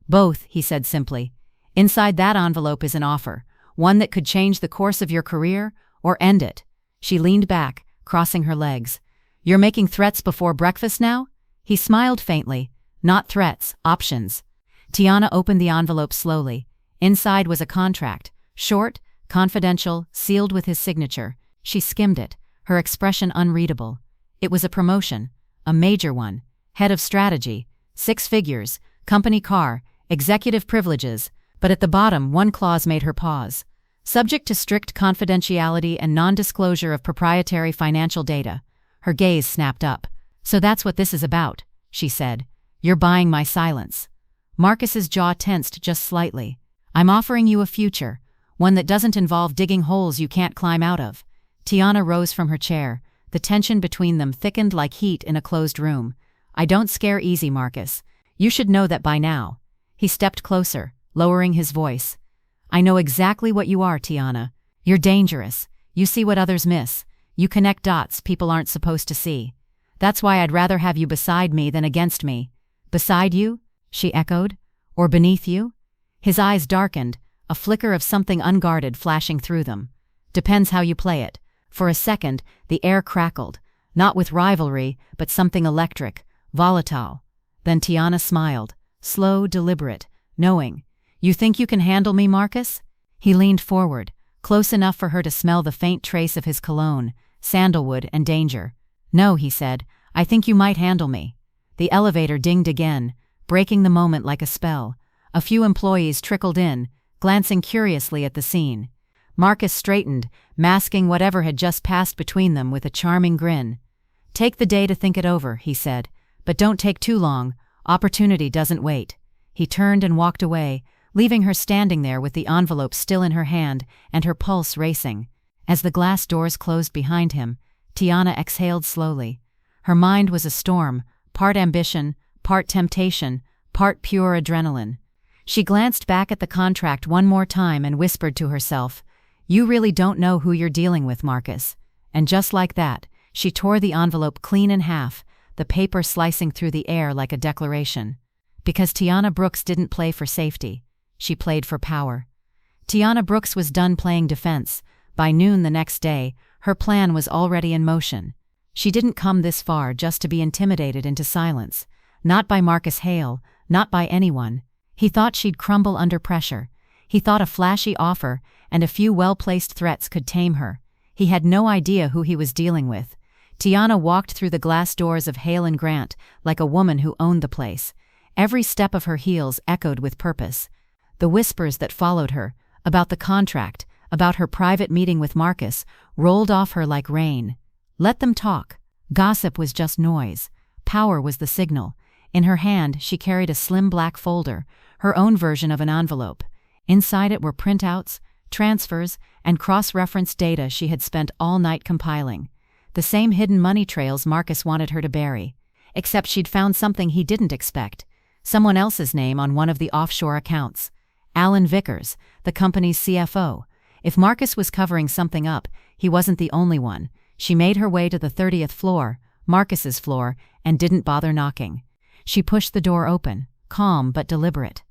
Both, he said simply. Inside that envelope is an offer, one that could change the course of your career or end it. She leaned back, crossing her legs. You're making threats before breakfast now? He smiled faintly. Not threats, options. Tiana opened the envelope slowly. Inside was a contract, short, confidential, sealed with his signature. She skimmed it, her expression unreadable. It was a promotion, a major one. Head of strategy, 6 figures, company car, executive privileges, but at the bottom one clause made her pause. Subject to strict confidentiality and non-disclosure of proprietary financial data. Her gaze snapped up. So that's what this is about, she said. You're buying my silence. Marcus's jaw tensed just slightly. I'm offering you a future, one that doesn't involve digging holes you can't climb out of. Tiana rose from her chair. The tension between them thickened like heat in a closed room. I don't scare easy, Marcus. You should know that by now. He stepped closer, lowering his voice. I know exactly what you are, Tiana. You're dangerous. You see what others miss. You connect dots people aren't supposed to see. That's why I'd rather have you beside me than against me. Beside you? She echoed. Or beneath you? His eyes darkened, a flicker of something unguarded flashing through them. Depends how you play it. For a second, the air crackled, not with rivalry, but something electric, volatile. Then Tiana smiled, slow, deliberate, knowing. You think you can handle me, Marcus? He leaned forward, close enough for her to smell the faint trace of his cologne, sandalwood and danger. No, he said, I think you might handle me. The elevator dinged again, breaking the moment like a spell. A few employees trickled in, glancing curiously at the scene. Marcus straightened, masking whatever had just passed between them with a charming grin. Take the day to think it over, he said, but don't take too long. Opportunity doesn't wait. He turned and walked away, leaving her standing there with the envelope still in her hand and her pulse racing. As the glass doors closed behind him, Tiana exhaled slowly. Her mind was a storm, part ambition, part temptation, part pure adrenaline. She glanced back at the contract one more time and whispered to herself, You really don't know who you're dealing with, Marcus. And just like that, she tore the envelope clean in half, the paper slicing through the air like a declaration. Because Tiana Brooks didn't play for safety. She played for power. Tiana Brooks was done playing defense. By noon the next day, her plan was already in motion. She didn't come this far just to be intimidated into silence. Not by Marcus Hale, not by anyone. He thought she'd crumble under pressure. He thought a flashy offer and a few well-placed threats could tame her. He had no idea who he was dealing with. Tiana walked through the glass doors of Hale and Grant like a woman who owned the place. Every step of her heels echoed with purpose. The whispers that followed her, about the contract, about her private meeting with Marcus, rolled off her like rain. Let them talk. Gossip was just noise. Power was the signal. In her hand, she carried a slim black folder, her own version of an envelope. Inside it were printouts, transfers, and cross-reference data she had spent all night compiling. The same hidden money trails Marcus wanted her to bury. Except she'd found something he didn't expect. Someone else's name on one of the offshore accounts. Alan Vickers, the company's CFO. If Marcus was covering something up, he wasn't the only one. She made her way to the 30th floor, Marcus's floor, and didn't bother knocking. She pushed the door open, calm but deliberate.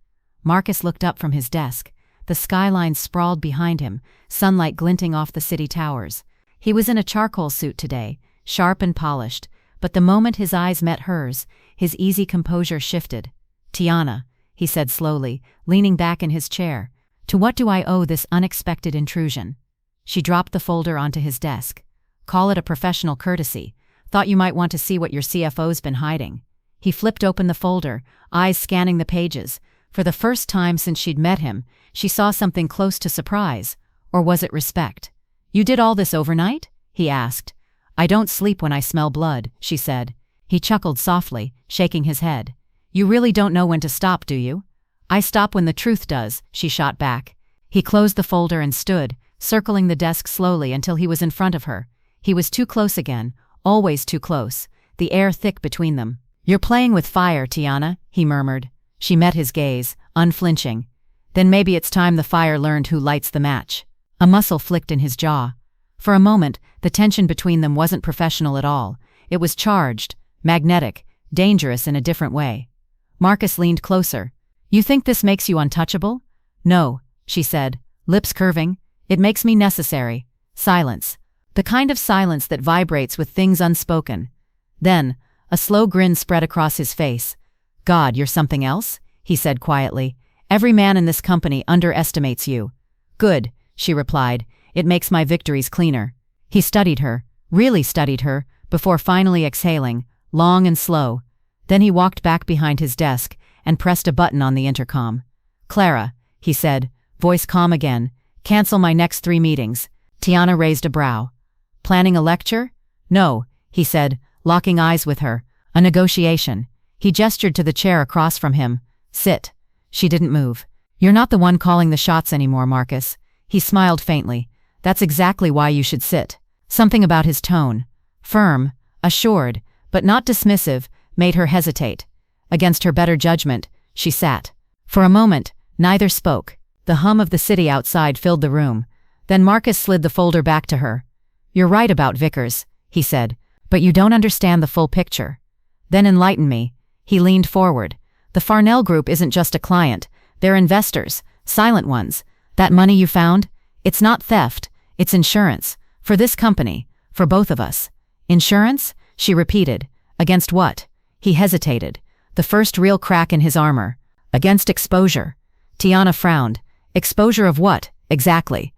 Marcus looked up from his desk. The skyline sprawled behind him, sunlight glinting off the city towers. He was in a charcoal suit today, sharp and polished, but the moment his eyes met hers, his easy composure shifted. Tiana, he said slowly, leaning back in his chair, to what do I owe this unexpected intrusion? She dropped the folder onto his desk. Call it a professional courtesy. Thought you might want to see what your CFO's been hiding. He flipped open the folder, eyes scanning the pages. For the first time since she'd met him, she saw something close to surprise. Or was it respect? You did all this overnight? He asked. I don't sleep when I smell blood, she said. He chuckled softly, shaking his head. You really don't know when to stop, do you? I stop when the truth does, she shot back. He closed the folder and stood, circling the desk slowly until he was in front of her. He was too close again, always too close, the air thick between them. "You're playing with fire, Tiana," he murmured. She met his gaze, unflinching. "Then maybe it's time the fire learned who lights the match." A muscle flicked in his jaw. For a moment, the tension between them wasn't professional at all. It was charged, magnetic, dangerous in a different way. Marcus leaned closer. "You think this makes you untouchable?" "No," she said, lips curving. "It makes me necessary." Silence. The kind of silence that vibrates with things unspoken. Then, a slow grin spread across his face. "God, you're something else?" he said quietly. "Every man in this company underestimates you." "Good," she replied. "It makes my victories cleaner." He studied her, really studied her, before finally exhaling, long and slow. Then he walked back behind his desk and pressed a button on the intercom. "Clara," he said, voice calm again, "cancel my next 3 meetings." Tiana raised a brow. "Planning a lecture?" "No," he said, locking eyes with her. "A negotiation." He gestured to the chair across from him. "Sit." She didn't move. "You're not the one calling the shots anymore, Marcus." He smiled faintly. "That's exactly why you should sit." Something about his tone, firm, assured, but not dismissive, made her hesitate. Against her better judgment, she sat. For a moment, neither spoke. The hum of the city outside filled the room. Then Marcus slid the folder back to her. "You're right about Vickers," he said, "but you don't understand the full picture." "Then enlighten me." He leaned forward. "The Farnell Group isn't just a client. They're investors, silent ones. That money you found? It's not theft, it's insurance. For this company, for both of us." "Insurance?" she repeated. "Against what?" He hesitated. The first real crack in his armor. "Against exposure." Tiana frowned. "Exposure of what, exactly?"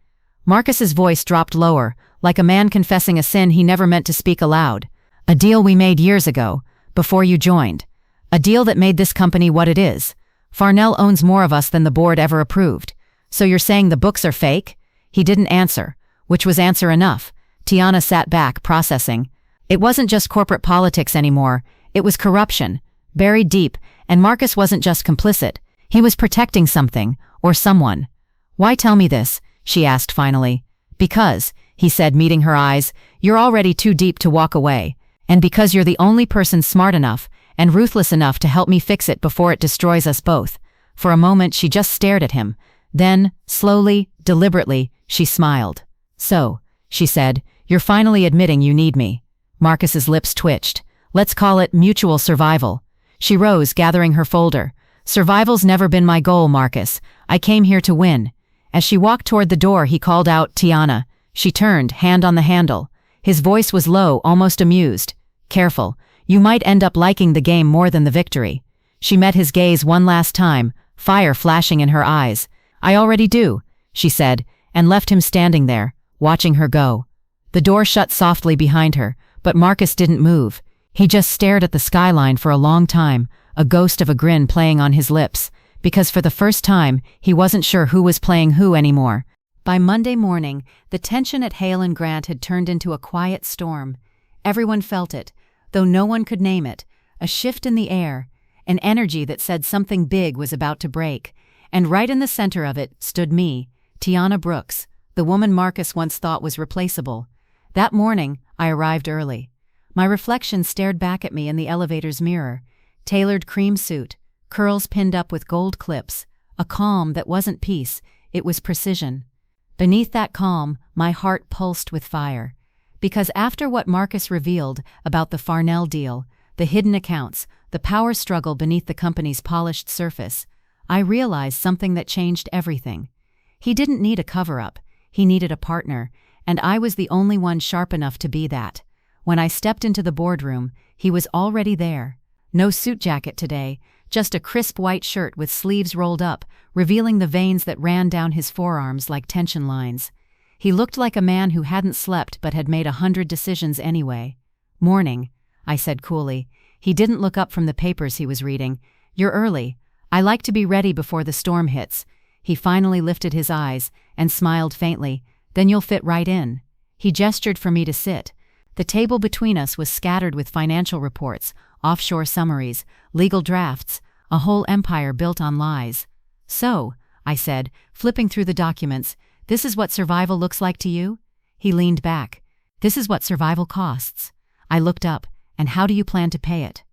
Marcus's voice dropped lower, like a man confessing a sin he never meant to speak aloud. "A deal we made years ago, before you joined. A deal that made this company what it is. Farnell owns more of us than the board ever approved. So you're saying the books are fake?" He didn't answer, which was answer enough. Tiana sat back, processing. It wasn't just corporate politics anymore. It was corruption, buried deep, and Marcus wasn't just complicit. He was protecting something, or someone. "Why tell me this?" she asked finally. "Because," he said, meeting her eyes, "you're already too deep to walk away. And because you're the only person smart enough and ruthless enough to help me fix it before it destroys us both." For a moment she just stared at him. Then, slowly, deliberately, she smiled. "So," she said, "you're finally admitting you need me." Marcus's lips twitched. "Let's call it mutual survival." She rose, gathering her folder. "Survival's never been my goal, Marcus. I came here to win." As she walked toward the door, he called out, "Tiana." She turned, hand on the handle. His voice was low, almost amused. "Careful. You might end up liking the game more than the victory." She met his gaze one last time, fire flashing in her eyes. "I already do," she said, and left him standing there, watching her go. The door shut softly behind her, but Marcus didn't move. He just stared at the skyline for a long time, a ghost of a grin playing on his lips, because for the first time, he wasn't sure who was playing who anymore. By Monday morning, the tension at Hale and Grant had turned into a quiet storm. Everyone felt it, though no one could name it, a shift in the air, an energy that said something big was about to break. And right in the center of it stood me, Tiana Brooks, the woman Marcus once thought was replaceable. That morning, I arrived early. My reflection stared back at me in the elevator's mirror. Tailored cream suit, curls pinned up with gold clips, a calm that wasn't peace, it was precision. Beneath that calm, my heart pulsed with fire. Because after what Marcus revealed about the Farnell deal, the hidden accounts, the power struggle beneath the company's polished surface, I realized something that changed everything. He didn't need a cover-up, he needed a partner, and I was the only one sharp enough to be that. When I stepped into the boardroom, he was already there. No suit jacket today, just a crisp white shirt with sleeves rolled up, revealing the veins that ran down his forearms like tension lines. He looked like a man who hadn't slept but had made 100 decisions anyway. "Morning," I said coolly. He didn't look up from the papers he was reading. "You're early. I like to be ready before the storm hits." He finally lifted his eyes and smiled faintly. "Then you'll fit right in." He gestured for me to sit. The table between us was scattered with financial reports, offshore summaries, legal drafts, a whole empire built on lies. "So," I said, flipping through the documents, "this is what survival looks like to you?" He leaned back. This is what survival costs. I looked up, and how do you plan to pay it?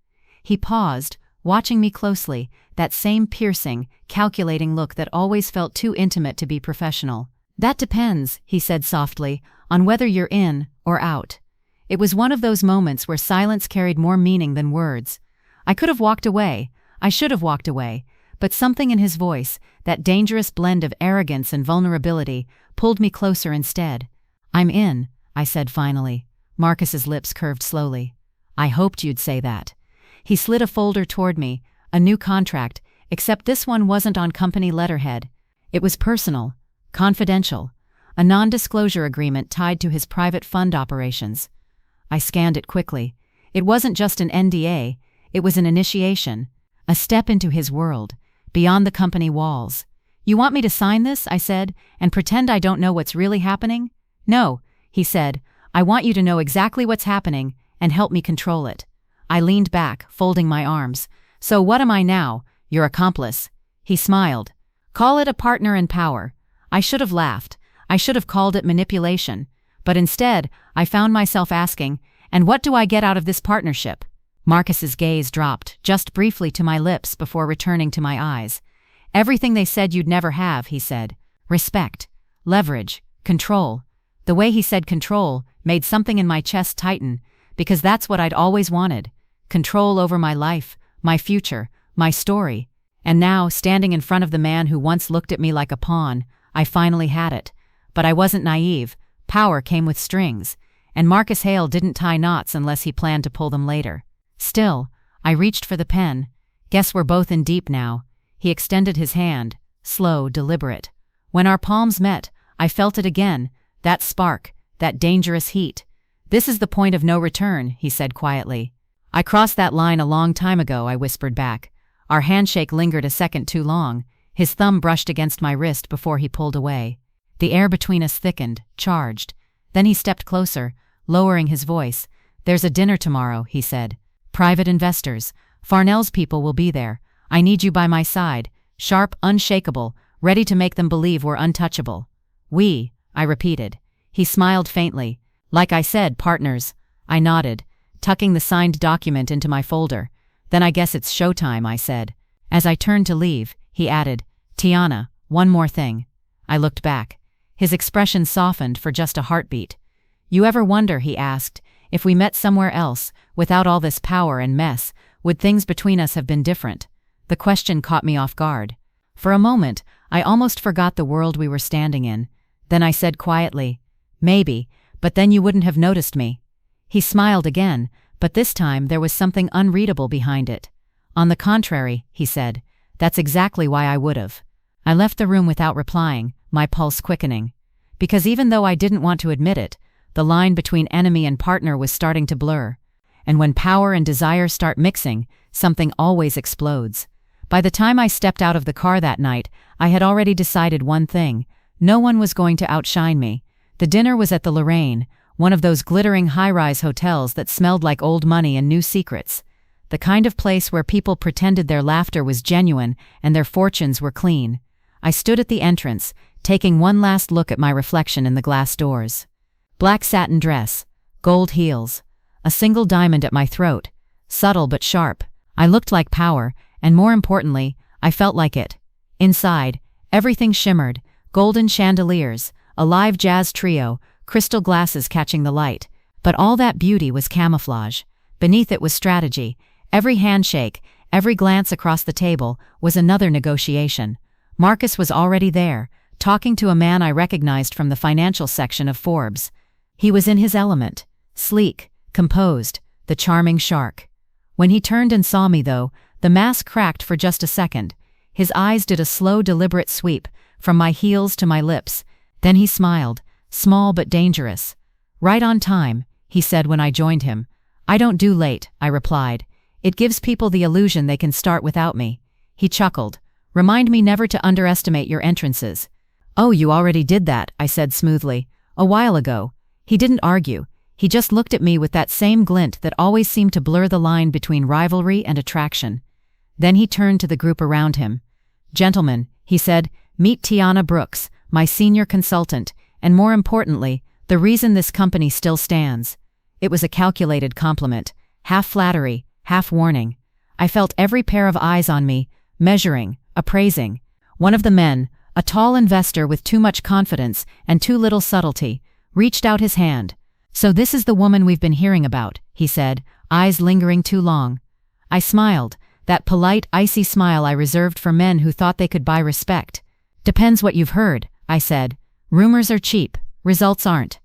He paused, watching me closely, that same piercing, calculating look that always felt too intimate to be professional. That depends, he said softly, on whether you're in or out. It was one of those moments where silence carried more meaning than words. I could have walked away. I should have walked away. But something in his voice, that dangerous blend of arrogance and vulnerability, pulled me closer instead. I'm in, I said finally. Marcus's lips curved slowly. I hoped you'd say that. He slid a folder toward me, a new contract, except this one wasn't on company letterhead. It was personal, confidential, a non-disclosure agreement tied to his private fund operations. I scanned it quickly. It wasn't just an NDA, it was an initiation, a step into his world, beyond the company walls. You want me to sign this, I said, and pretend I don't know what's really happening? No, he said, I want you to know exactly what's happening and help me control it. I leaned back, folding my arms. So what am I now? Your accomplice. He smiled. Call it a partner in power. I should have laughed. I should have called it manipulation. But instead, I found myself asking, and what do I get out of this partnership? Marcus's gaze dropped, just briefly to my lips before returning to my eyes. Everything they said you'd never have, he said. Respect, leverage, control. The way he said control made something in my chest tighten, because that's what I'd always wanted. Control over my life, my future, my story. And now, standing in front of the man who once looked at me like a pawn, I finally had it. But I wasn't naive. Power came with strings, and Marcus Hale didn't tie knots unless he planned to pull them later. Still, I reached for the pen. Guess we're both in deep now. He extended his hand, slow, deliberate. When our palms met, I felt it again, that spark, that dangerous heat. This is the point of no return, he said quietly. I crossed that line a long time ago, I whispered back. Our handshake lingered a second too long. His thumb brushed against my wrist before he pulled away. The air between us thickened, charged. Then he stepped closer, lowering his voice. There's a dinner tomorrow, he said. Private investors. Farnell's people will be there. I need you by my side, sharp, unshakable, ready to make them believe we're untouchable. We, I repeated. He smiled faintly. Like I said, partners. I nodded, tucking the signed document into my folder. Then I guess it's showtime, I said. As I turned to leave, he added, Tiana, one more thing. I looked back. His expression softened for just a heartbeat. You ever wonder, he asked, if we met somewhere else, without all this power and mess, would things between us have been different? The question caught me off guard. For a moment, I almost forgot the world we were standing in. Then I said quietly, maybe, but then you wouldn't have noticed me. He smiled again, but this time there was something unreadable behind it. On the contrary, he said, that's exactly why I would have. I left the room without replying, my pulse quickening. Because even though I didn't want to admit it, the line between enemy and partner was starting to blur. And when power and desire start mixing, something always explodes. By the time I stepped out of the car that night, I had already decided one thing. No one was going to outshine me. The dinner was at the Lorraine, one of those glittering high-rise hotels that smelled like old money and new secrets. The kind of place where people pretended their laughter was genuine and their fortunes were clean. I stood at the entrance, taking one last look at my reflection in the glass doors. Black satin dress, gold heels, a single diamond at my throat, subtle but sharp. I looked like power, and more importantly, I felt like it. Inside, everything shimmered, golden chandeliers, a live jazz trio, crystal glasses catching the light. But all that beauty was camouflage. Beneath it was strategy. Every handshake, every glance across the table was another negotiation. Marcus was already there, talking to a man I recognized from the financial section of Forbes. He was in his element, sleek, composed, the charming shark. When he turned and saw me, though, the mask cracked for just a second. His eyes did a slow, deliberate sweep, from my heels to my lips. Then he smiled, small but dangerous. Right on time, he said when I joined him. I don't do late, I replied. It gives people the illusion they can start without me. He chuckled. Remind me never to underestimate your entrances. Oh, you already did that, I said smoothly. A while ago. He didn't argue. He just looked at me with that same glint that always seemed to blur the line between rivalry and attraction. Then he turned to the group around him. Gentlemen, he said, meet Tiana Brooks, my senior consultant, and more importantly, The reason this company still stands. It was a calculated compliment, half flattery, half warning. I felt every pair of eyes on me, measuring, appraising. One of the men, a tall investor with too much confidence and too little subtlety, reached out his hand. "So this is the woman we've been hearing about," he said, eyes lingering too long. I smiled, that polite, icy smile I reserved for men who thought they could buy respect. "Depends what you've heard," I said. "Rumors are cheap, results aren't."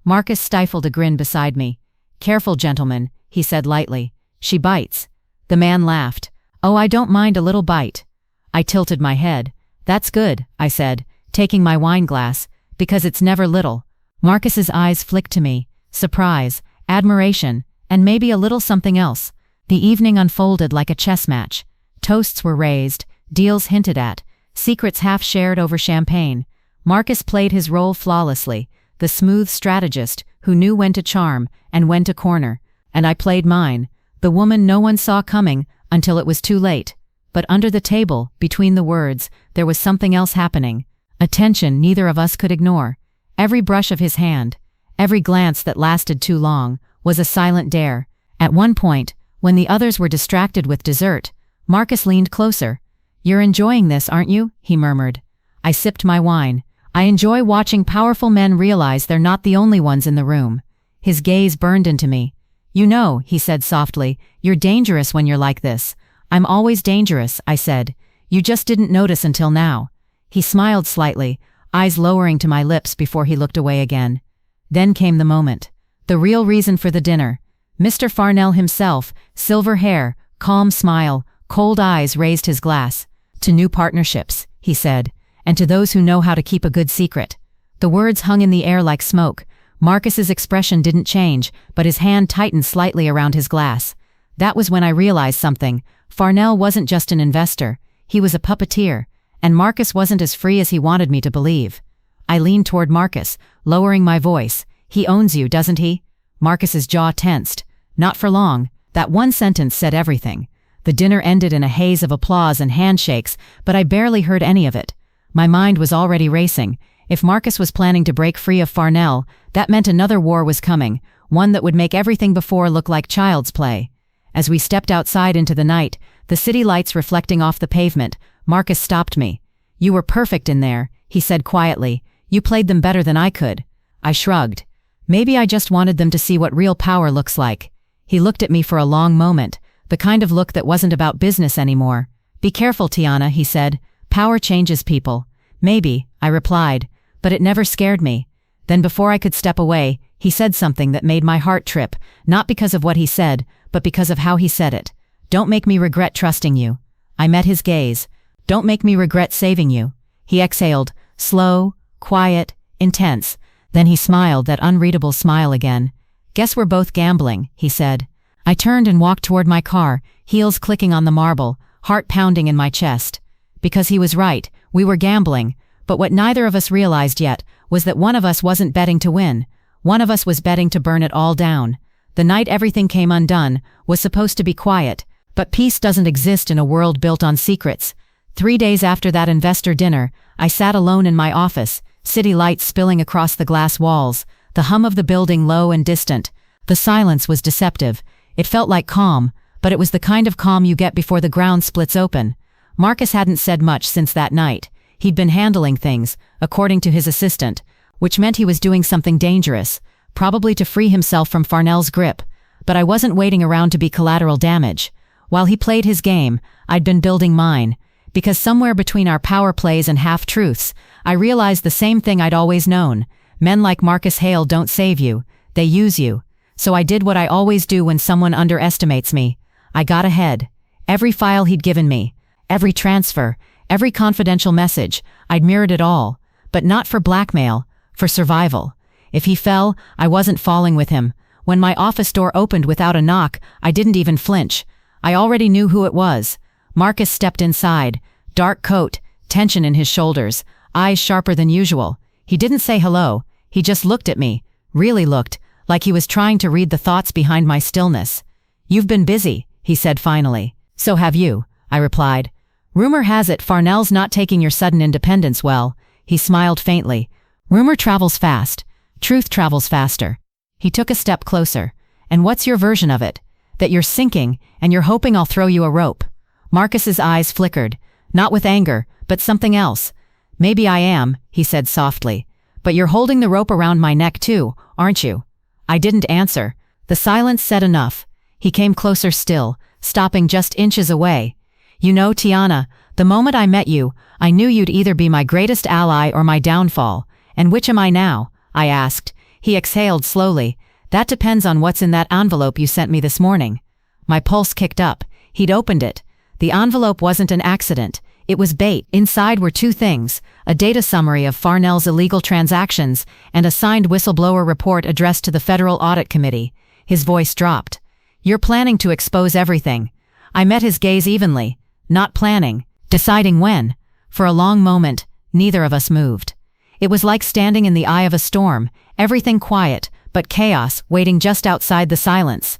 Marcus stifled a grin beside me. "Careful, gentlemen," he said lightly. "She bites." The man laughed. "Oh, I don't mind a little bite." I tilted my head. "That's good," I said, taking my wine glass, "because it's never little." Marcus's eyes flicked to me, surprise, admiration, and maybe a little something else. The evening unfolded like a chess match. Toasts were raised, deals hinted at, secrets half shared over champagne. Marcus played his role flawlessly, the smooth strategist who knew when to charm and when to corner. And I played mine, the woman no one saw coming until it was too late. But under the table, between the words, there was something else happening. A tension neither of us could ignore. Every brush of his hand, every glance that lasted too long, was a silent dare. At one point, when the others were distracted with dessert, Marcus leaned closer. "You're enjoying this, aren't you?" he murmured. I sipped my wine. I enjoy watching powerful men realize they're not the only ones in the room. His gaze burned into me. "You know," he said softly, "you're dangerous when you're like this." "I'm always dangerous," I said. "You just didn't notice until now." He smiled slightly, eyes lowering to my lips before he looked away again. Then came the moment. The real reason for the dinner. Mr. Farnell himself, silver hair, calm smile, cold eyes, raised his glass. "To new partnerships," he said, "and to those who know how to keep a good secret." The words hung in the air like smoke. Marcus's expression didn't change, but his hand tightened slightly around his glass. That was when I realized something. Farnell wasn't just an investor. He was a puppeteer. And Marcus wasn't as free as he wanted me to believe. I leaned toward Marcus, lowering my voice. "He owns you, doesn't he?" Marcus's jaw tensed. Not for long. That one sentence said everything. The dinner ended in a haze of applause and handshakes, but I barely heard any of it. My mind was already racing. If Marcus was planning to break free of Farnell, that meant another war was coming, one that would make everything before look like child's play. As we stepped outside into the night, the city lights reflecting off the pavement, Marcus stopped me. "You were perfect in there," he said quietly. "You played them better than I could." I shrugged. Maybe I just wanted them to see what real power looks like. He looked at me for a long moment, the kind of look that wasn't about business anymore. "Be careful, Tiana," he said. "Power changes people." "Maybe," I replied, but it never scared me. Then before I could step away, he said something that made my heart trip, not because of what he said, but because of how he said it. "Don't make me regret trusting you." I met his gaze. "Don't make me regret saving you." He exhaled, slow, quiet, intense. Then he smiled, that unreadable smile again. "Guess we're both gambling," he said. I turned and walked toward my car, heels clicking on the marble, heart pounding in my chest. Because he was right, we were gambling, but what neither of us realized yet was that one of us wasn't betting to win. One of us was betting to burn it all down. The night everything came undone was supposed to be quiet, but peace doesn't exist in a world built on secrets. 3 days after that investor dinner, I sat alone in my office, city lights spilling across the glass walls, the hum of the building low and distant. The silence was deceptive. It felt like calm, but it was the kind of calm you get before the ground splits open. Marcus hadn't said much since that night. He'd been handling things, according to his assistant, which meant he was doing something dangerous, probably to free himself from Farnell's grip. But I wasn't waiting around to be collateral damage. While he played his game, I'd been building mine. Because somewhere between our power plays and half-truths, I realized the same thing I'd always known. Men like Marcus Hale don't save you, they use you. So I did what I always do when someone underestimates me. I got ahead. Every file he'd given me, every transfer, every confidential message, I'd mirrored it all. But not for blackmail, for survival. If he fell, I wasn't falling with him. When my office door opened without a knock, I didn't even flinch. I already knew who it was. Marcus stepped inside, dark coat, tension in his shoulders, eyes sharper than usual. He didn't say hello, he just looked at me, really looked, like he was trying to read the thoughts behind my stillness. "You've been busy," he said finally. "So have you," I replied. "Rumor has it Farnell's not taking your sudden independence well." He smiled faintly. "Rumor travels fast. Truth travels faster. He took a step closer. And what's your version of it? That you're sinking, and you're hoping I'll throw you a rope. Marcus's eyes flickered, not with anger, but something else. Maybe I am, he said softly. But you're holding the rope around my neck too, aren't you? I didn't answer. The silence said enough. He came closer still, stopping just inches away. You know, Tiana, the moment I met you, I knew you'd either be my greatest ally or my downfall. And which am I now? I asked. He exhaled slowly. That depends on what's in that envelope you sent me this morning. My pulse kicked up. He'd opened it. The envelope wasn't an accident. It was bait. Inside were two things: a data summary of Farnell's illegal transactions and a signed whistleblower report addressed to the Federal Audit Committee. His voice dropped. You're planning to expose everything. I met his gaze evenly. Not planning. Deciding when. For a long moment, neither of us moved. It was like standing in the eye of a storm, everything quiet, but chaos waiting just outside the silence.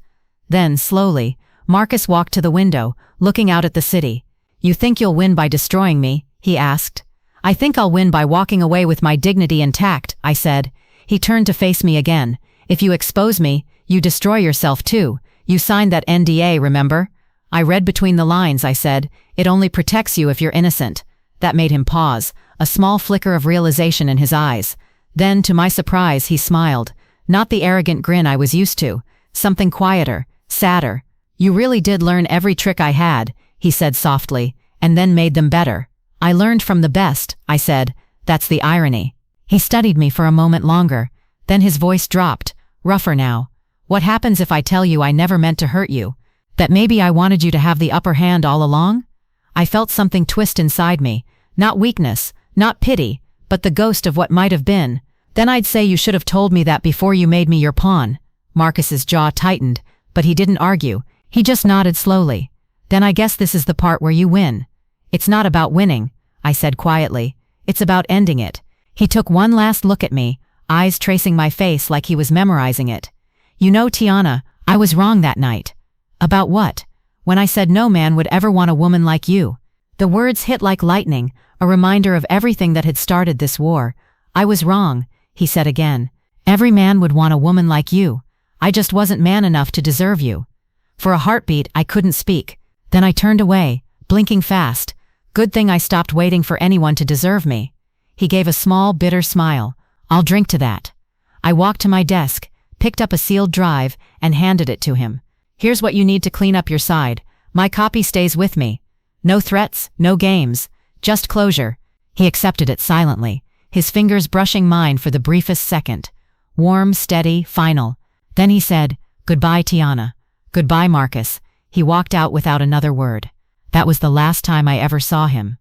Then, slowly, Marcus walked to the window, looking out at the city. You think you'll win by destroying me? He asked. I think I'll win by walking away with my dignity intact, I said. He turned to face me again. If you expose me, you destroy yourself too. You signed that NDA, remember? I read between the lines, I said. It only protects you if you're innocent. That made him pause, a small flicker of realization in his eyes. Then, to my surprise, he smiled. Not the arrogant grin I was used to. Something quieter, sadder. You really did learn every trick I had, he said softly, and then made them better. I learned from the best, I said. That's the irony. He studied me for a moment longer. Then his voice dropped, rougher now. What happens if I tell you I never meant to hurt you? That maybe I wanted you to have the upper hand all along? I felt something twist inside me. Not weakness, not pity, but the ghost of what might have been. Then I'd say you should have told me that before you made me your pawn. Marcus's jaw tightened, but he didn't argue. He just nodded slowly. Then I guess this is the part where you win. It's not about winning, I said quietly. It's about ending it. He took one last look at me, eyes tracing my face like he was memorizing it. You know, Tiana, I was wrong that night. About what? When I said no man would ever want a woman like you. The words hit like lightning, a reminder of everything that had started this war. I was wrong, he said again. Every man would want a woman like you. I just wasn't man enough to deserve you. For a heartbeat, I couldn't speak. Then I turned away, blinking fast. Good thing I stopped waiting for anyone to deserve me. He gave a small, bitter smile. I'll drink to that. I walked to my desk, picked up a sealed drive, and handed it to him. Here's what you need to clean up your side. My copy stays with me. No threats, no games. Just closure. He accepted it silently, his fingers brushing mine for the briefest second. Warm, steady, final. Then he said, Goodbye, Tiana. Goodbye, Marcus. He walked out without another word. That was the last time I ever saw him.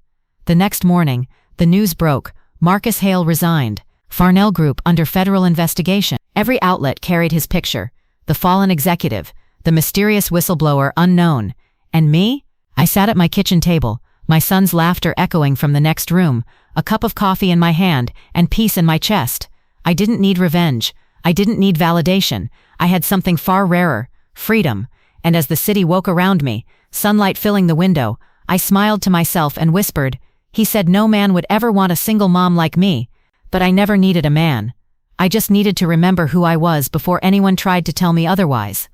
The next morning, the news broke. Marcus Hale resigned. Farnell Group under federal investigation. Every outlet carried his picture. The fallen executive. The mysterious whistleblower unknown. And me? I sat at my kitchen table, my son's laughter echoing from the next room, a cup of coffee in my hand, and peace in my chest. I didn't need revenge. I didn't need validation. I had something far rarer, freedom. And as the city woke around me, sunlight filling the window, I smiled to myself and whispered, He said no man would ever want a single mom like me. But I never needed a man. I just needed to remember who I was before anyone tried to tell me otherwise.